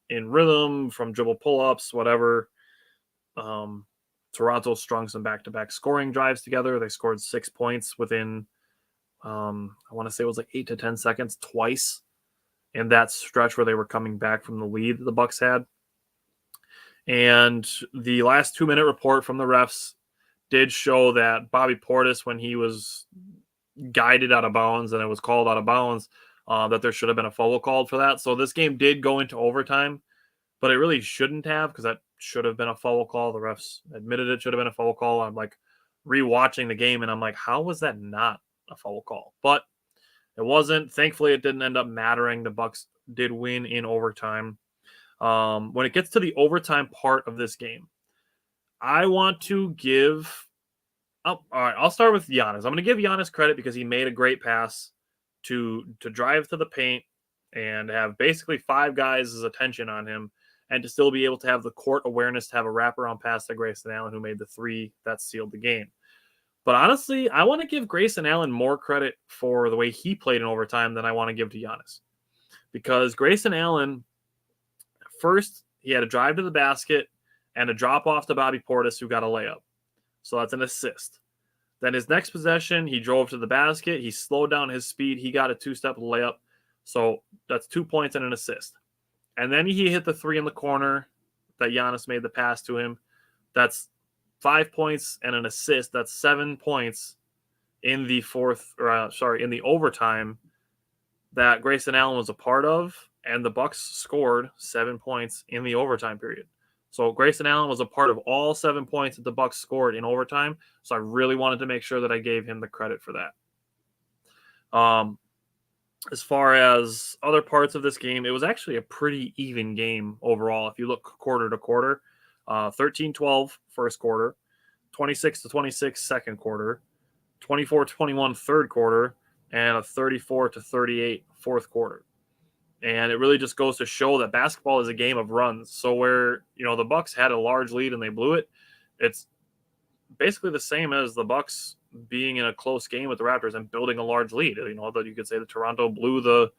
in rhythm from dribble pull-ups, whatever. Toronto strung some back-to-back scoring drives together. They scored 6 points within, I want to say it was like 8 to 10 seconds twice in that stretch where they were coming back from the lead that the Bucks had. And the last 2-minute report from the refs did show that Bobby Portis, when he was guided out of bounds and it was called out of bounds, that there should have been a foul called for that. So this game did go into overtime, but it really shouldn't have, because that should have been a foul call. The refs admitted it should have been a foul call. I'm like rewatching the game and I'm like, how was that not a foul call? But it wasn't. Thankfully, it didn't end up mattering. The Bucks did win in overtime. When it gets to the overtime part of this game, I want to give... all right, I'll start with Giannis. I'm going to give Giannis credit because he made a great pass to drive to the paint and have basically 5 guys' attention on him, and to still be able to have the court awareness to have a wraparound pass to Grayson Allen, who made the 3 that sealed the game. But honestly, I want to give Grayson Allen more credit for the way he played in overtime than I want to give to Giannis. Because Grayson Allen, first, he had a drive to the basket and a drop off to Bobby Portis, who got a layup. So that's an assist. Then his next possession, he drove to the basket. He slowed down his speed. He got a 2-step layup. So that's 2 points and an assist. And then he hit the three in the corner that Giannis made the pass to him. That's 5 points and an assist. That's 7 points in the in the overtime that Grayson Allen was a part of, and the Bucks scored 7 points in the overtime period. So Grayson Allen was a part of all 7 points that the Bucks scored in overtime. So I really wanted to make sure that I gave him the credit for that. As far as other parts of this game, it was actually a pretty even game overall. If you look quarter to quarter, 13-12 first quarter, 26-26 second quarter, 24-21 third quarter, and a 34-38 fourth quarter. And it really just goes to show that basketball is a game of runs. So where, the Bucks had a large lead and they blew it, it's basically the same as the Bucks being in a close game with the Raptors and building a large lead. That you could say that Toronto blew the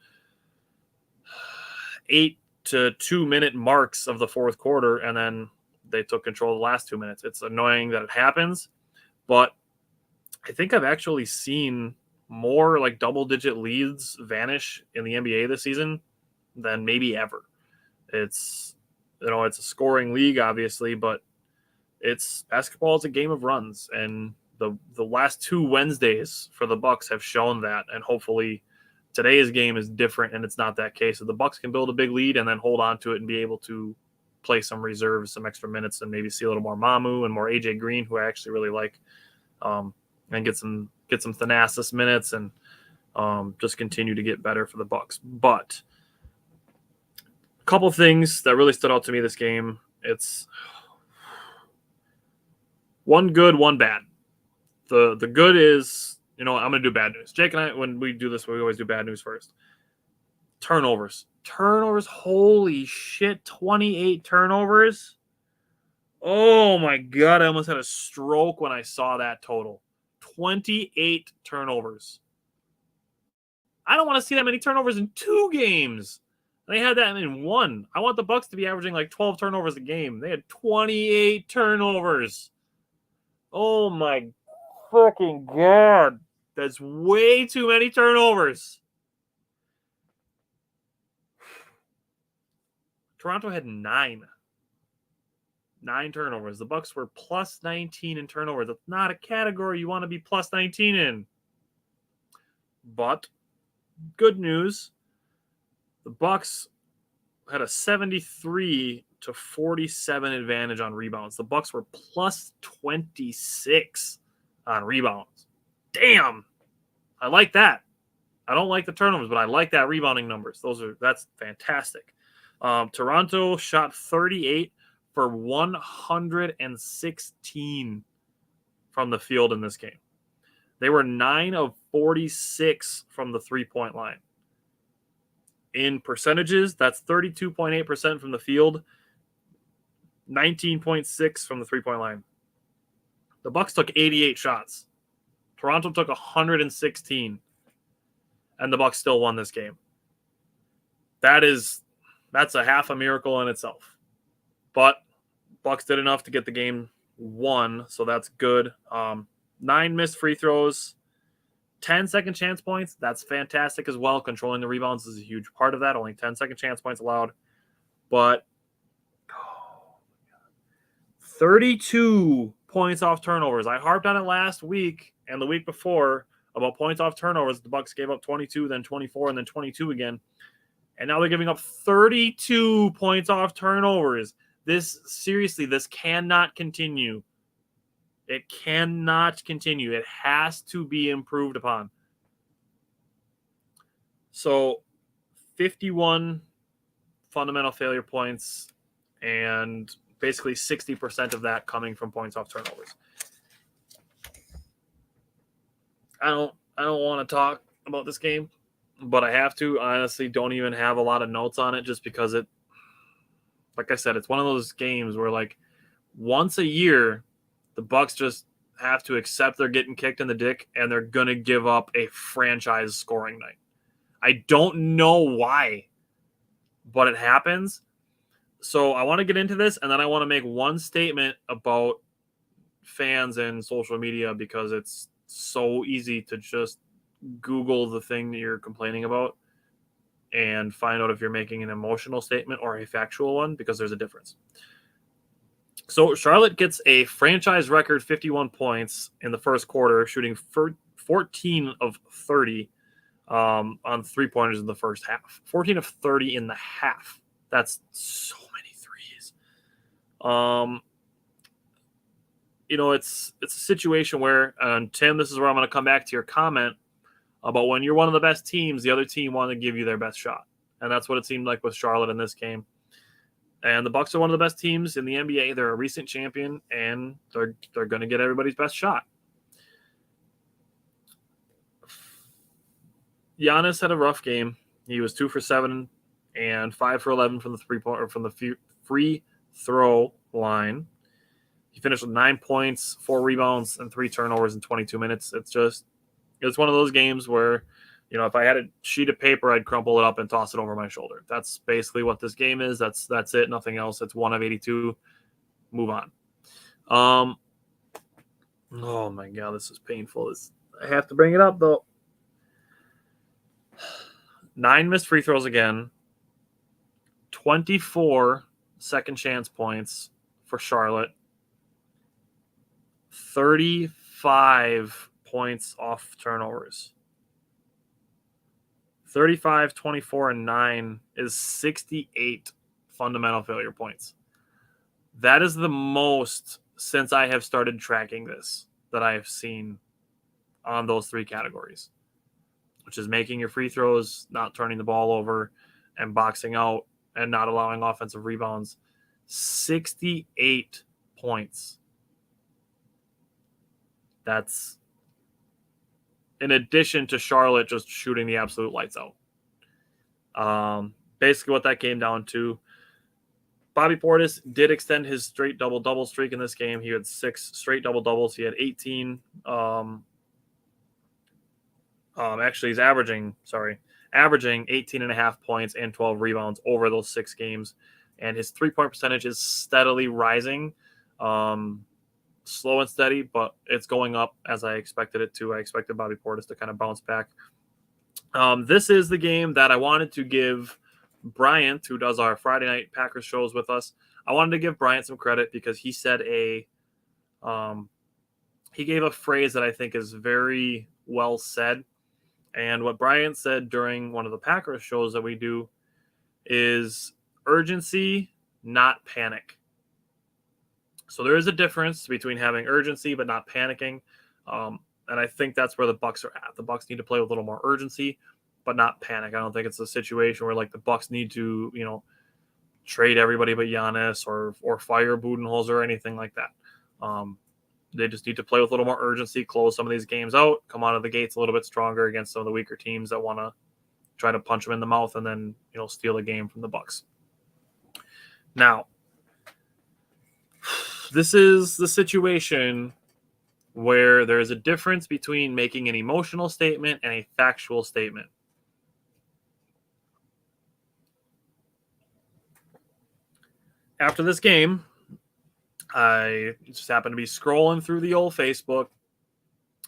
8 to 2 minute marks of the fourth quarter, and then they took control of the last 2 minutes. It's annoying that it happens, but I think I've actually seen more like double-digit leads vanish in the NBA this season than maybe ever. It's a scoring league, obviously, but basketball is a game of runs, and the last 2 Wednesdays for the Bucks have shown that, and hopefully today's game is different and it's not that case. So the Bucks can build a big lead and then hold on to it and be able to play some reserves, some extra minutes, and maybe see a little more Mamu and more AJ Green, who I actually really like, and get some Thanasis minutes and just continue to get better for the Bucks. But a couple things that really stood out to me this game. It's one good, one bad. The good is, I'm going to do bad news. Jake and I, when we do this, we always do bad news first. Turnovers. Holy shit, 28 turnovers. Oh my God, I almost had a stroke when I saw that total. 28 turnovers. I don't want to see that many turnovers in 2 games. They had that in 1. I want the Bucks to be averaging like 12 turnovers a game. They had 28 turnovers. Oh my fucking God. That's way too many turnovers. Toronto had 9 turnovers. The Bucks were plus 19 in turnovers. That's not a category you want to be plus 19 in. But good news, the Bucks had a 73-47 advantage on rebounds. The Bucks were plus 26 on rebounds. Damn. I like that. I don't like the turnovers, but I like that rebounding numbers. That's fantastic. Toronto shot 38 for 116 from the field in this game. They were 9 of 46 from the 3-point line. In percentages, that's 32.8% from the field, 19.6 from the 3-point line. The Bucks took 88 shots. Toronto took 116, and the Bucks still won this game. That's a half a miracle in itself. But Bucks did enough to get the game won, so that's good. 9 missed free throws, 10 second chance points. That's fantastic as well. Controlling the rebounds is a huge part of that. Only 10 second chance points allowed. But 32 points off turnovers. I harped on it last week and the week before about points off turnovers. The Bucks gave up 22, then 24, and then 22 again. And now they're giving up 32 points off turnovers. This cannot continue. It cannot continue. It has to be improved upon. So 51 fundamental failure points, and basically 60% of that coming from points off turnovers. I don't want to talk about this game, but I have to. I honestly don't even have a lot of notes on it just because like I said, it's one of those games where like once a year, the Bucks just have to accept they're getting kicked in the dick and they're going to give up a franchise scoring night. I don't know why, but it happens. So I want to get into this, and then I want to make one statement about fans and social media because it's so easy to just Google the thing that you're complaining about and find out if you're making an emotional statement or a factual one, because there's a difference. So Charlotte gets a franchise record 51 points in the first quarter, shooting 14 of 30 on 3-pointers in the first half. 14 of 30 in the half. That's so many threes. It's a situation where, and Tim, this is where I'm going to come back to your comment about when you're one of the best teams, the other team want to give you their best shot. And that's what it seemed like with Charlotte in this game. And the Bucks are one of the best teams in the NBA. They're a recent champion, and they're going to get everybody's best shot. Giannis had a rough game. He was 2 for 7 and 5 for 11 from the free throw line. He finished with 9 points, 4 rebounds, and 3 turnovers in 22 minutes. It's one of those games where, if I had a sheet of paper, I'd crumple it up and toss it over my shoulder. That's basically what this game is. That's it. Nothing else. It's 1 of 82. Move on. Oh my God, this is painful. I have to bring it up though. 9 missed free throws again. 24 second chance points for Charlotte. 35 points off turnovers. 35, 24, and 9 is 68 fundamental failure points. That is the most since I have started tracking this that I have seen on those 3 categories, which is making your free throws, not turning the ball over, and boxing out, and not allowing offensive rebounds. 68 points. That's in addition to Charlotte just shooting the absolute lights out. Basically what that came down to, Bobby Portis did extend his straight double-double streak in this game. He had 6 straight double-doubles. He had 18. Actually, he's averaging 18.5 points and 12 rebounds over those 6 games. And his 3-point percentage is steadily rising. Slow and steady, but it's going up as I expected it to. I expected Bobby Portis to kind of bounce back. This is the game that I wanted to give Bryant, who does our Friday night Packers shows with us. I wanted to give Bryant some credit because he said he gave a phrase that I think is very well said. And what Bryant said during one of the Packers shows that we do is urgency, not panic. So there is a difference between having urgency but not panicking. And I think that's where the Bucks are at. The Bucks need to play with a little more urgency, but not panic. I don't think it's a situation where the Bucks need to, trade everybody but Giannis or fire Budenholzer or anything like that. They just need to play with a little more urgency, close some of these games out, come out of the gates a little bit stronger against some of the weaker teams that want to try to punch them in the mouth and then, steal a game from the Bucks. Now, this is the situation where there is a difference between making an emotional statement and a factual statement. After this game, I just happened to be scrolling through the old Facebook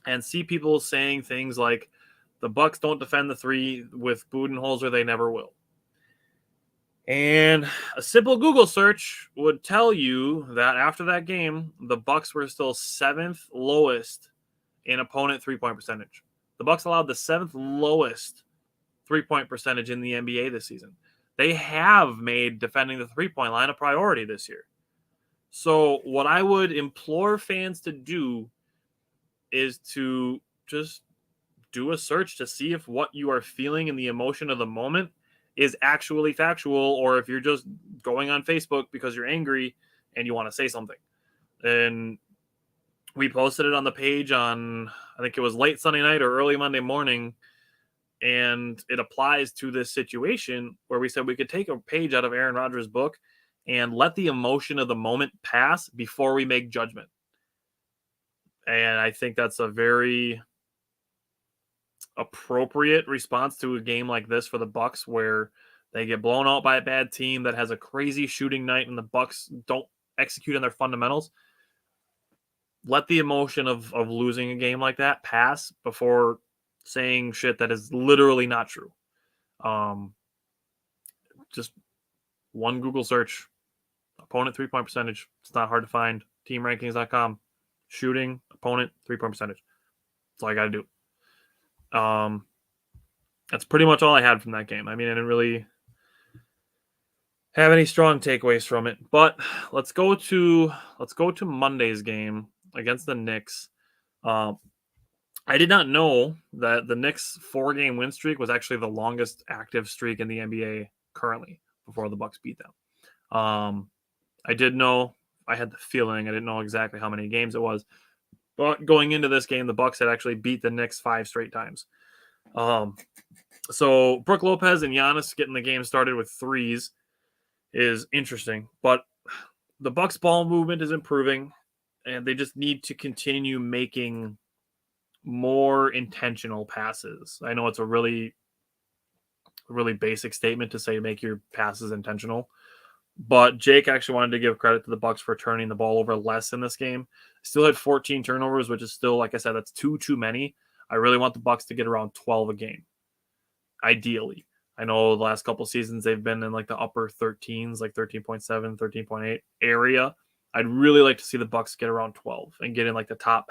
and see people saying things like, the Bucks don't defend the 3 with Budenholzer, they never will. And a simple Google search would tell you that after that game, the Bucks were still 7th lowest in opponent 3-point percentage. The Bucks allowed the 7th lowest 3-point percentage in the NBA this season. They have made defending the 3-point line a priority this year. So what I would implore fans to do is to just do a search to see if what you are feeling in the emotion of the moment is actually factual, or if you're just going on Facebook because you're angry and you want to say something. And we posted it on the page on, I think it was late Sunday night or early Monday morning, and it applies to this situation where we said we could take a page out of Aaron Rodgers' book and let the emotion of the moment pass before we make judgment. And I think that's a very appropriate response to a game like this for the Bucks, where they get blown out by a bad team that has a crazy shooting night and the Bucks don't execute on their fundamentals. Let the emotion of losing a game like that pass before saying shit that is literally not true. just one Google search, opponent 3-point percentage. It's not hard to find. Teamrankings.com, shooting, opponent, 3-point percentage. That's all I got to do. That's pretty much all I had from that game. I mean, I didn't really have any strong takeaways from it. But let's go to Monday's game against the Knicks. I did not know that the Knicks 4-game win streak was actually the longest active streak in the NBA currently before the Bucks beat them. I did know, I had the feeling, I didn't know exactly how many games it was. But going into this game, the Bucks had actually beat the Knicks 5 straight times. So Brook Lopez and Giannis getting the game started with threes is interesting. But the Bucks ball movement is improving, and they just need to continue making more intentional passes. I know it's a really basic statement to say make your passes intentional, but Jake actually wanted to give credit to the Bucks for turning the ball over less in this game. Still had 14 turnovers, which is still, like I said, that's too many. I really want the Bucks to get around 12 a game, ideally. I know the last couple seasons they've been in like the upper 13s, like 13.7, 13.8 area. I'd really like to see the Bucks get around 12 and get in like the top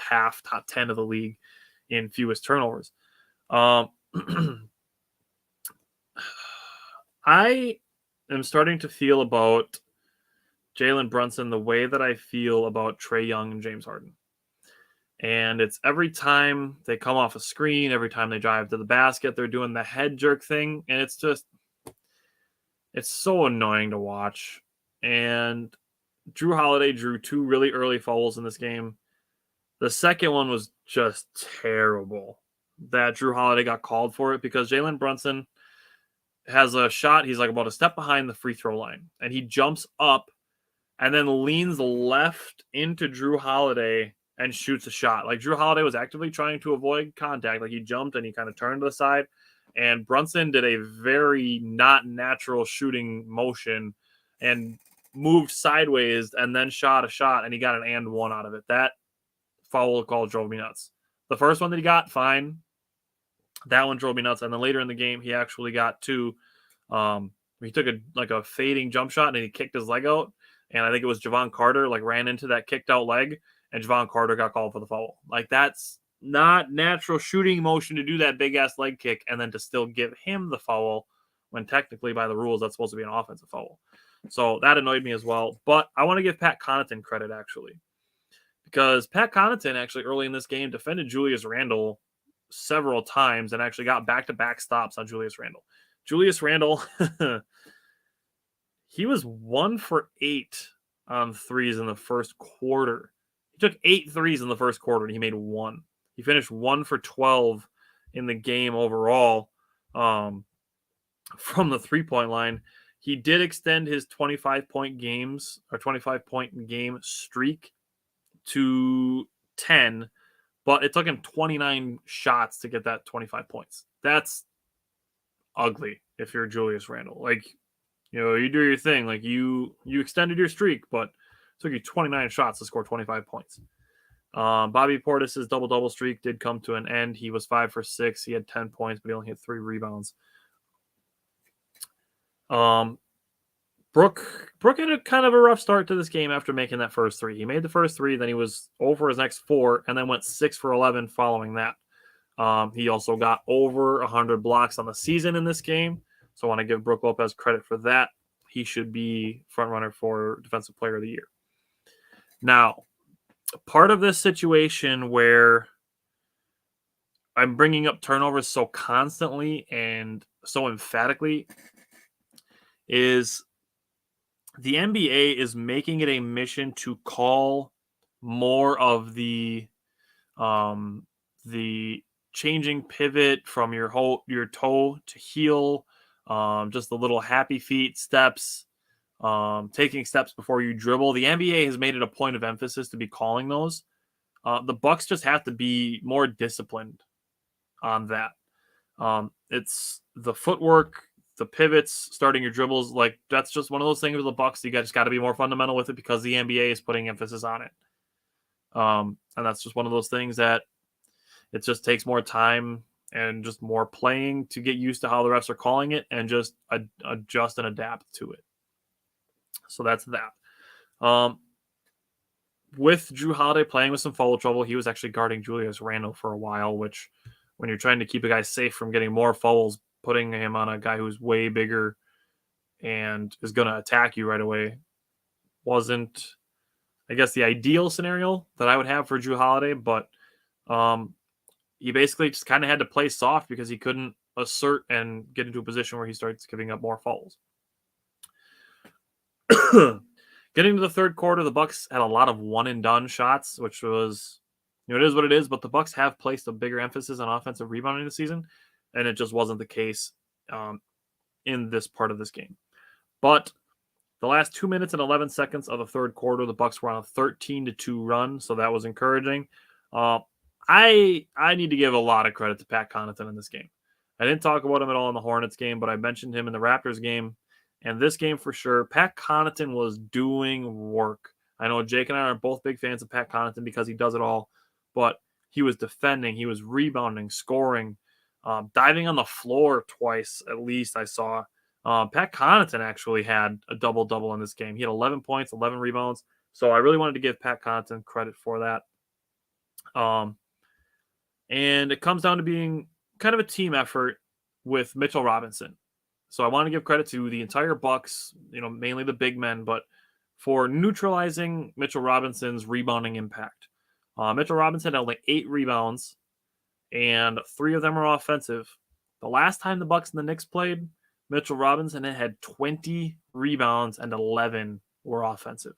10 of the league in fewest turnovers. I am starting to feel about Jalen Brunson the way that I feel about Trae Young and James Harden. And it's every time they come off a screen, every time they drive to the basket, they're doing the head jerk thing. And it's so annoying to watch. And Drew Holiday drew 2 really early fouls in this game. The second one was just terrible that Drew Holiday got called for it because Jalen Brunson has a shot. He's like about a step behind the free throw line, and he jumps up and then leans left into Drew Holiday and shoots a shot. Like Drew Holiday was actively trying to avoid contact. Like he jumped and he kind of turned to the side, and Brunson did a very not natural shooting motion and moved sideways and then shot a shot, and he got an and one out of it. That foul call drove me nuts. The first one that he got, fine. That one drove me nuts. And then later in the game, he actually got 2. He took a fading jump shot and he kicked his leg out. And I think it was Javon Carter ran into that kicked out leg, and Javon Carter got called for the foul. Like that's not natural shooting motion to do that big ass leg kick and then to still give him the foul when technically by the rules that's supposed to be an offensive foul. So that annoyed me as well. But I want to give Pat Connaughton credit actually. Because Pat Connaughton actually early in this game defended Julius Randle several times and actually got back-to-back stops on Julius Randle. Julius Randle, he was 1 for 8 on threes in the first quarter. He took 8 threes in the first quarter and he made 1. He finished 1 for 12 in the game overall from the 3-point line. He did extend his 25-point game streak to 10, but it took him 29 shots to get that 25 points. That's ugly if you're Julius Randle. Like, you do your thing. Like, you extended your streak, but it took you 29 shots to score 25 points. Bobby Portis's double-double streak did come to an end. He was 5 for 6. He had 10 points, but he only had 3 rebounds. Brook had a kind of a rough start to this game after making that first 3. He made the first 3, then he was over his next 4, and then went 6 for 11 following that. He also got over 100 blocks on the season in this game, so I want to give Brook Lopez credit for that. He should be front runner for Defensive Player of the Year. Now, part of this situation where I'm bringing up turnovers so constantly and so emphatically is the NBA is making it a mission to call more of the changing pivot from your toe to heel, just the little happy feet steps, taking steps before you dribble. The NBA has made it a point of emphasis to be calling those. The Bucks just have to be more disciplined on that. It's the footwork, the pivots, starting your dribbles. Like, that's just one of those things with the Bucks. You just got to be more fundamental with it because the NBA is putting emphasis on it. And that's just one of those things that it just takes more time and just more playing to get used to how the refs are calling it and just adjust and adapt to it. So that's that. With Drew Holiday playing with some foul trouble, he was actually guarding Julius Randle for a while, which when you're trying to keep a guy safe from getting more fouls, putting him on a guy who's way bigger and is going to attack you right away wasn't, I guess, the ideal scenario that I would have for Drew Holiday, but he basically just kind of had to play soft because he couldn't assert and get into a position where he starts giving up more fouls. Getting to the third quarter, the Bucks had a lot of one-and-done shots, which was, it is what it is, but the Bucks have placed a bigger emphasis on offensive rebounding this season, and it just wasn't the case in this part of this game. But the last 2 minutes and 11 seconds of the third quarter, the Bucks were on a 13-2 run, so that was encouraging. I need to give a lot of credit to Pat Connaughton in this game. I didn't talk about him at all in the Hornets game, but I mentioned him in the Raptors game. And this game for sure, Pat Connaughton was doing work. I know Jake and I are both big fans of Pat Connaughton because he does it all, but he was defending, he was rebounding, scoring, diving on the floor twice at least I saw. Pat Connaughton actually had a double-double in this game. He had 11 points, 11 rebounds. So I really wanted to give Pat Connaughton credit for that. And it comes down to being kind of a team effort with Mitchell Robinson. So I want to give credit to the entire Bucks, mainly the big men, but for neutralizing Mitchell Robinson's rebounding impact. Mitchell Robinson had only 8 rebounds, and 3 of them were offensive. The last time the Bucks and the Knicks played, Mitchell Robinson had 20 rebounds and 11 were offensive.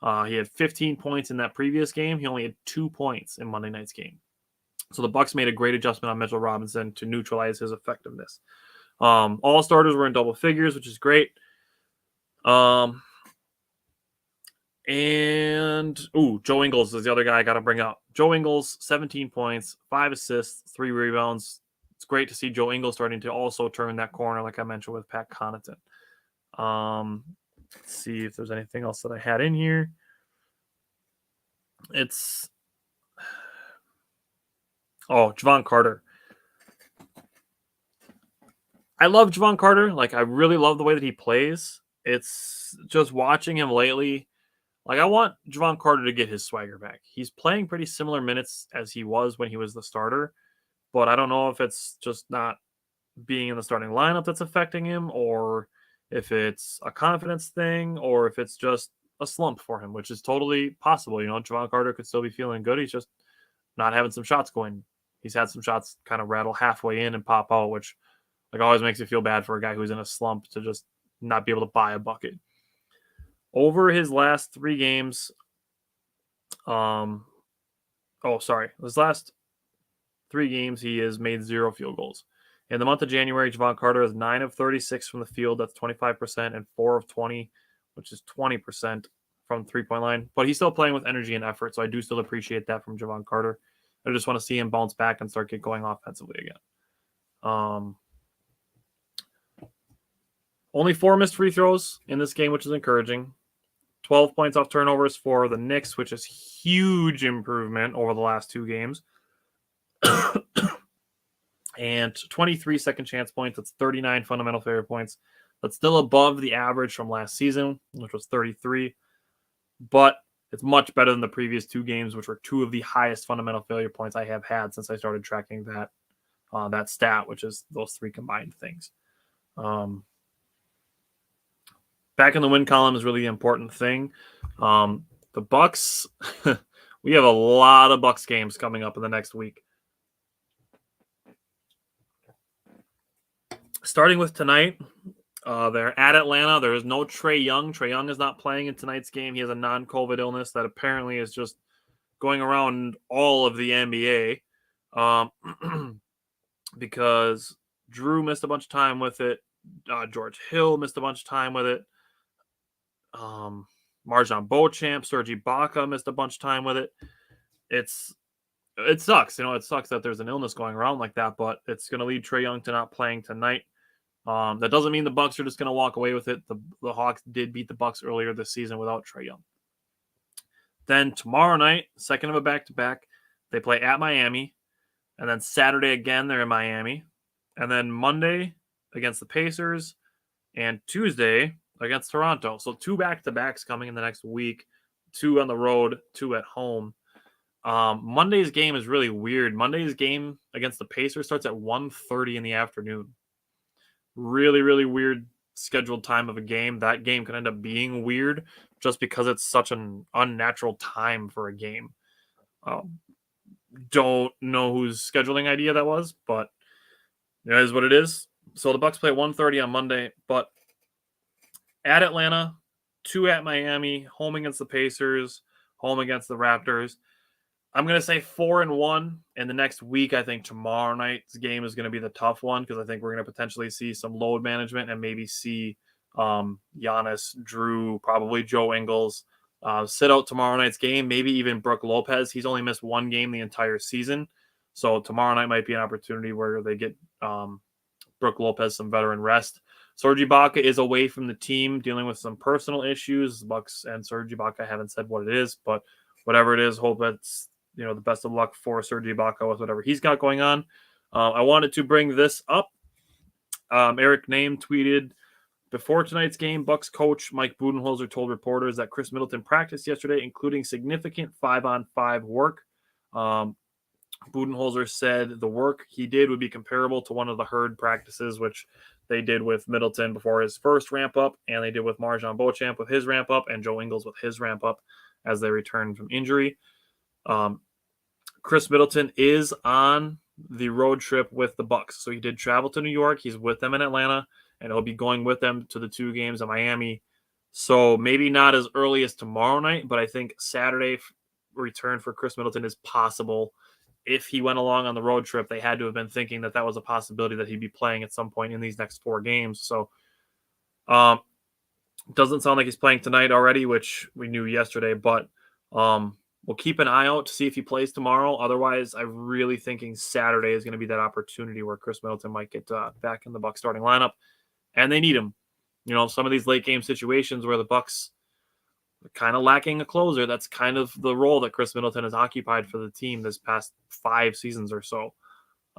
He had 15 points in that previous game. He only had 2 points in Monday night's game. So the Bucks made a great adjustment on Mitchell Robinson to neutralize his effectiveness. All starters were in double figures, which is great. And Joe Ingles is the other guy I got to bring up. Joe Ingles, 17 points, 5 assists, 3 rebounds. It's great to see Joe Ingles starting to also turn that corner, like I mentioned with Pat Connaughton. Let's see if there's anything else that I had in here. Javon Carter. I love Javon Carter. I really love the way that he plays. It's just watching him lately. I want Javon Carter to get his swagger back. He's playing pretty similar minutes as he was when he was the starter, but I don't know if it's just not being in the starting lineup that's affecting him, or if it's a confidence thing, or if it's just a slump for him, which is totally possible. Javon Carter could still be feeling good. He's just not having some shots going. He's had some shots kind of rattle halfway in and pop out, which always makes you feel bad for a guy who's in a slump to just not be able to buy a bucket. Over his last 3 games, his last 3 games, he has made 0 field goals. In the month of January, Javon Carter is 9 of 36 from the field. That's 25%, and 4 of 20, which is 20% from the 3-point line. But he's still playing with energy and effort, so I do still appreciate that from Javon Carter. I just want to see him bounce back and start going offensively again. Only 4 missed free throws in this game, which is encouraging. 12 points off turnovers for the Knicks, which is huge improvement over the last 2 games. And 23 second chance points. That's 39 fundamental failure points. That's still above the average from last season, which was 33. But it's much better than the previous 2 games, which were 2 of the highest fundamental failure points I have had since I started tracking that stat, which is those 3 combined things. Back in the win column is really the important thing. The Bucks, we have a lot of Bucks games coming up in the next week. Starting with tonight, they're at Atlanta. There is no Trae Young. Trae Young is not playing in tonight's game. He has a non-COVID illness that apparently is just going around all of the NBA because Drew missed a bunch of time with it. George Hill missed a bunch of time with it. Marjan Beauchamp, Serge Ibaka missed a bunch of time with it. It sucks. It sucks that there's an illness going around like that, but it's going to lead Trae Young to not playing tonight. That doesn't mean the Bucks are just going to walk away with it. The Hawks did beat the Bucks earlier this season without Trae Young. Then tomorrow night, second of a back-to-back, they play at Miami. And then Saturday again, they're in Miami. And then Monday against the Pacers. And Tuesday against Toronto. So 2 back-to-backs coming in the next week. 2 on the road, 2 at home. Monday's game is really weird. Monday's game against the Pacers starts at 1:30 in the afternoon. Really, really weird scheduled time of a game. That game could end up being weird just because it's such an unnatural time for a game. Don't know whose scheduling idea that was, but it is what it is. So the Bucks play 1:30 on Monday, but at Atlanta, 2 at Miami, home against the Pacers, home against the Raptors. I'm going to say 4-1 in the next week. I think tomorrow night's game is going to be the tough one because I think we're going to potentially see some load management and maybe see Giannis, Drew, probably Joe Ingles sit out tomorrow night's game, maybe even Brook Lopez. He's only missed 1 game the entire season. So tomorrow night might be an opportunity where they get Brook Lopez some veteran rest. Serge Ibaka is away from the team dealing with some personal issues. The Bucks and Serge Ibaka haven't said what it is, but whatever it is, hope it's the best of luck for Serge Ibaka with whatever he's got going on. I wanted to bring this up. Eric Name tweeted, before tonight's game, Bucks coach Mike Budenholzer told reporters that Chris Middleton practiced yesterday, including significant 5-on-5 work. Budenholzer said the work he did would be comparable to one of the herd practices, which they did with Middleton before his first ramp up, and they did with Marjan Beauchamp with his ramp up, and Joe Ingles with his ramp up as they returned from injury. Chris Middleton is on the road trip with the Bucks. So he did travel to New York. He's with them in Atlanta, and he'll be going with them to the 2 games in Miami. So maybe not as early as tomorrow night, but I think Saturday return for Chris Middleton is possible. If he went along on the road trip, they had to have been thinking that was a possibility that he'd be playing at some point in these next 4 games. So doesn't sound like he's playing tonight already, which we knew yesterday, but we'll keep an eye out to see if he plays tomorrow. Otherwise, I'm really thinking Saturday is going to be that opportunity where Chris Middleton might get back in the Bucks starting lineup, and they need him. Some of these late game situations where the Bucks are kind of lacking a closer, that's kind of the role that Chris Middleton has occupied for the team this past 5 seasons or so.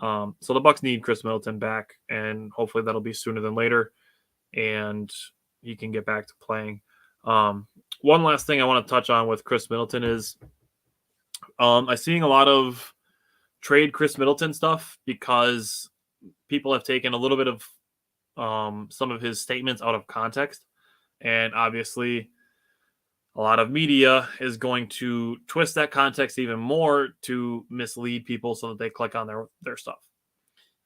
So the Bucks need Chris Middleton back, and hopefully that'll be sooner than later, and he can get back to playing. One last thing I want to touch on with Chris Middleton is I'm seeing a lot of trade Chris Middleton stuff because people have taken a little bit of some of his statements out of context. And obviously, a lot of media is going to twist that context even more to mislead people so that they click on their stuff.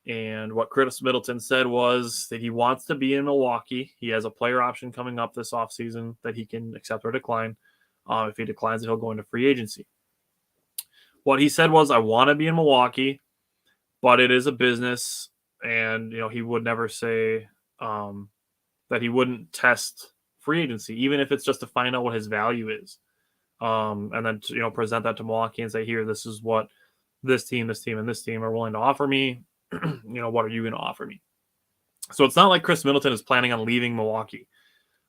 And what Chris Middleton said was that he wants to be in Milwaukee. He has a player option coming up this offseason that he can accept or decline. If he declines it, he'll go into free agency. What he said was, I want to be in Milwaukee, but it is a business. And, he would never say that he wouldn't test free agency, even if it's just to find out what his value is. And then, present that to Milwaukee and say, here, this is what this team, and this team are willing to offer me. What are you going to offer me? So it's not like Chris Middleton is planning on leaving Milwaukee.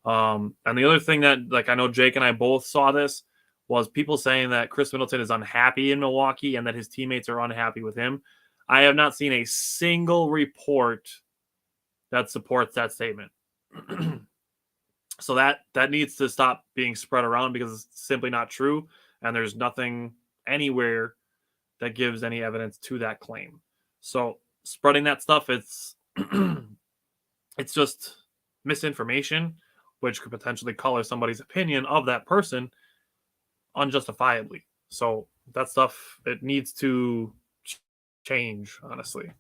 And the other thing that, I know Jake and I both saw this was people saying that Chris Middleton is unhappy in Milwaukee and that his teammates are unhappy with him. I have not seen a single report that supports that statement. So that needs to stop being spread around because it's simply not true. And there's nothing anywhere that gives any evidence to that claim. So spreading that stuff, it's just misinformation, which could potentially color somebody's opinion of that person unjustifiably. So that stuff, it needs to change, honestly.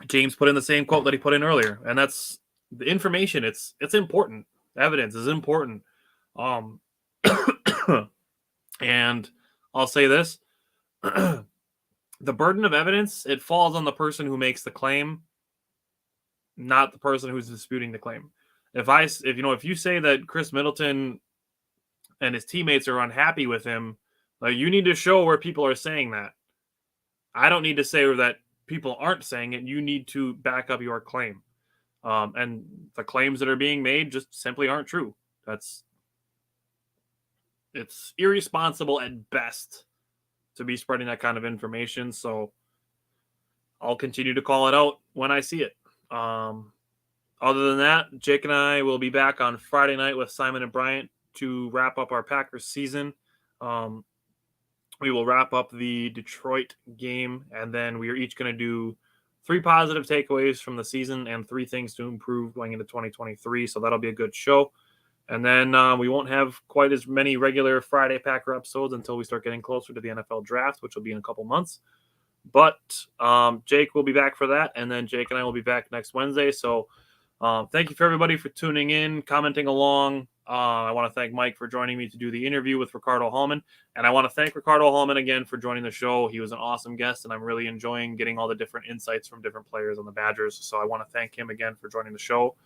James put in the same quote that he put in earlier, and that's the information. It's important. Evidence is important. And I'll say this. The burden of evidence, it falls on the person who makes the claim, not the person who's disputing the claim. If you say that Chris Middleton and his teammates are unhappy with him, you need to show where people are saying that. I don't need to say that people aren't saying it. You need to back up your claim. And the claims that are being made just simply aren't true. It's irresponsible at best be spreading that kind of information. So I'll continue to call it out when I see it. Other than that, Jake and I will be back on Friday night with Simon and Bryant to wrap up our Packers season. We will wrap up the Detroit game, and then we are each going to do 3 positive takeaways from the season and 3 things to improve going into 2023. So that'll be a good show. And then we won't have quite as many regular Friday Packer episodes until we start getting closer to the NFL draft, which will be in a couple months. But Jake will be back for that, and then Jake and I will be back next Wednesday. So thank you for everybody for tuning in, commenting along. I want to thank Mike for joining me to do the interview with Ricardo Hallman. And I want to thank Ricardo Hallman again for joining the show. He was an awesome guest, and I'm really enjoying getting all the different insights from different players on the Badgers. So I want to thank him again for joining the show.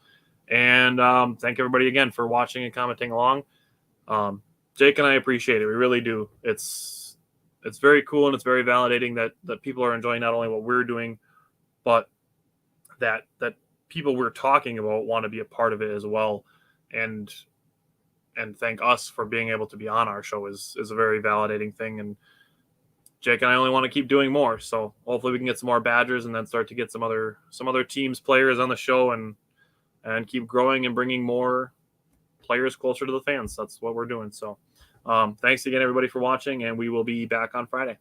And thank everybody again for watching and commenting along. Jake and I appreciate it. We really do. It's very cool, and it's very validating that people are enjoying not only what we're doing, but that people we're talking about want to be a part of it as well. And thank us for being able to be on our show is a very validating thing. And Jake and I only want to keep doing more. So hopefully we can get some more Badgers and then start to get some other teams, players on the show and keep growing and bringing more players closer to the fans. That's what we're doing. So thanks again, everybody, for watching, and we will be back on Friday.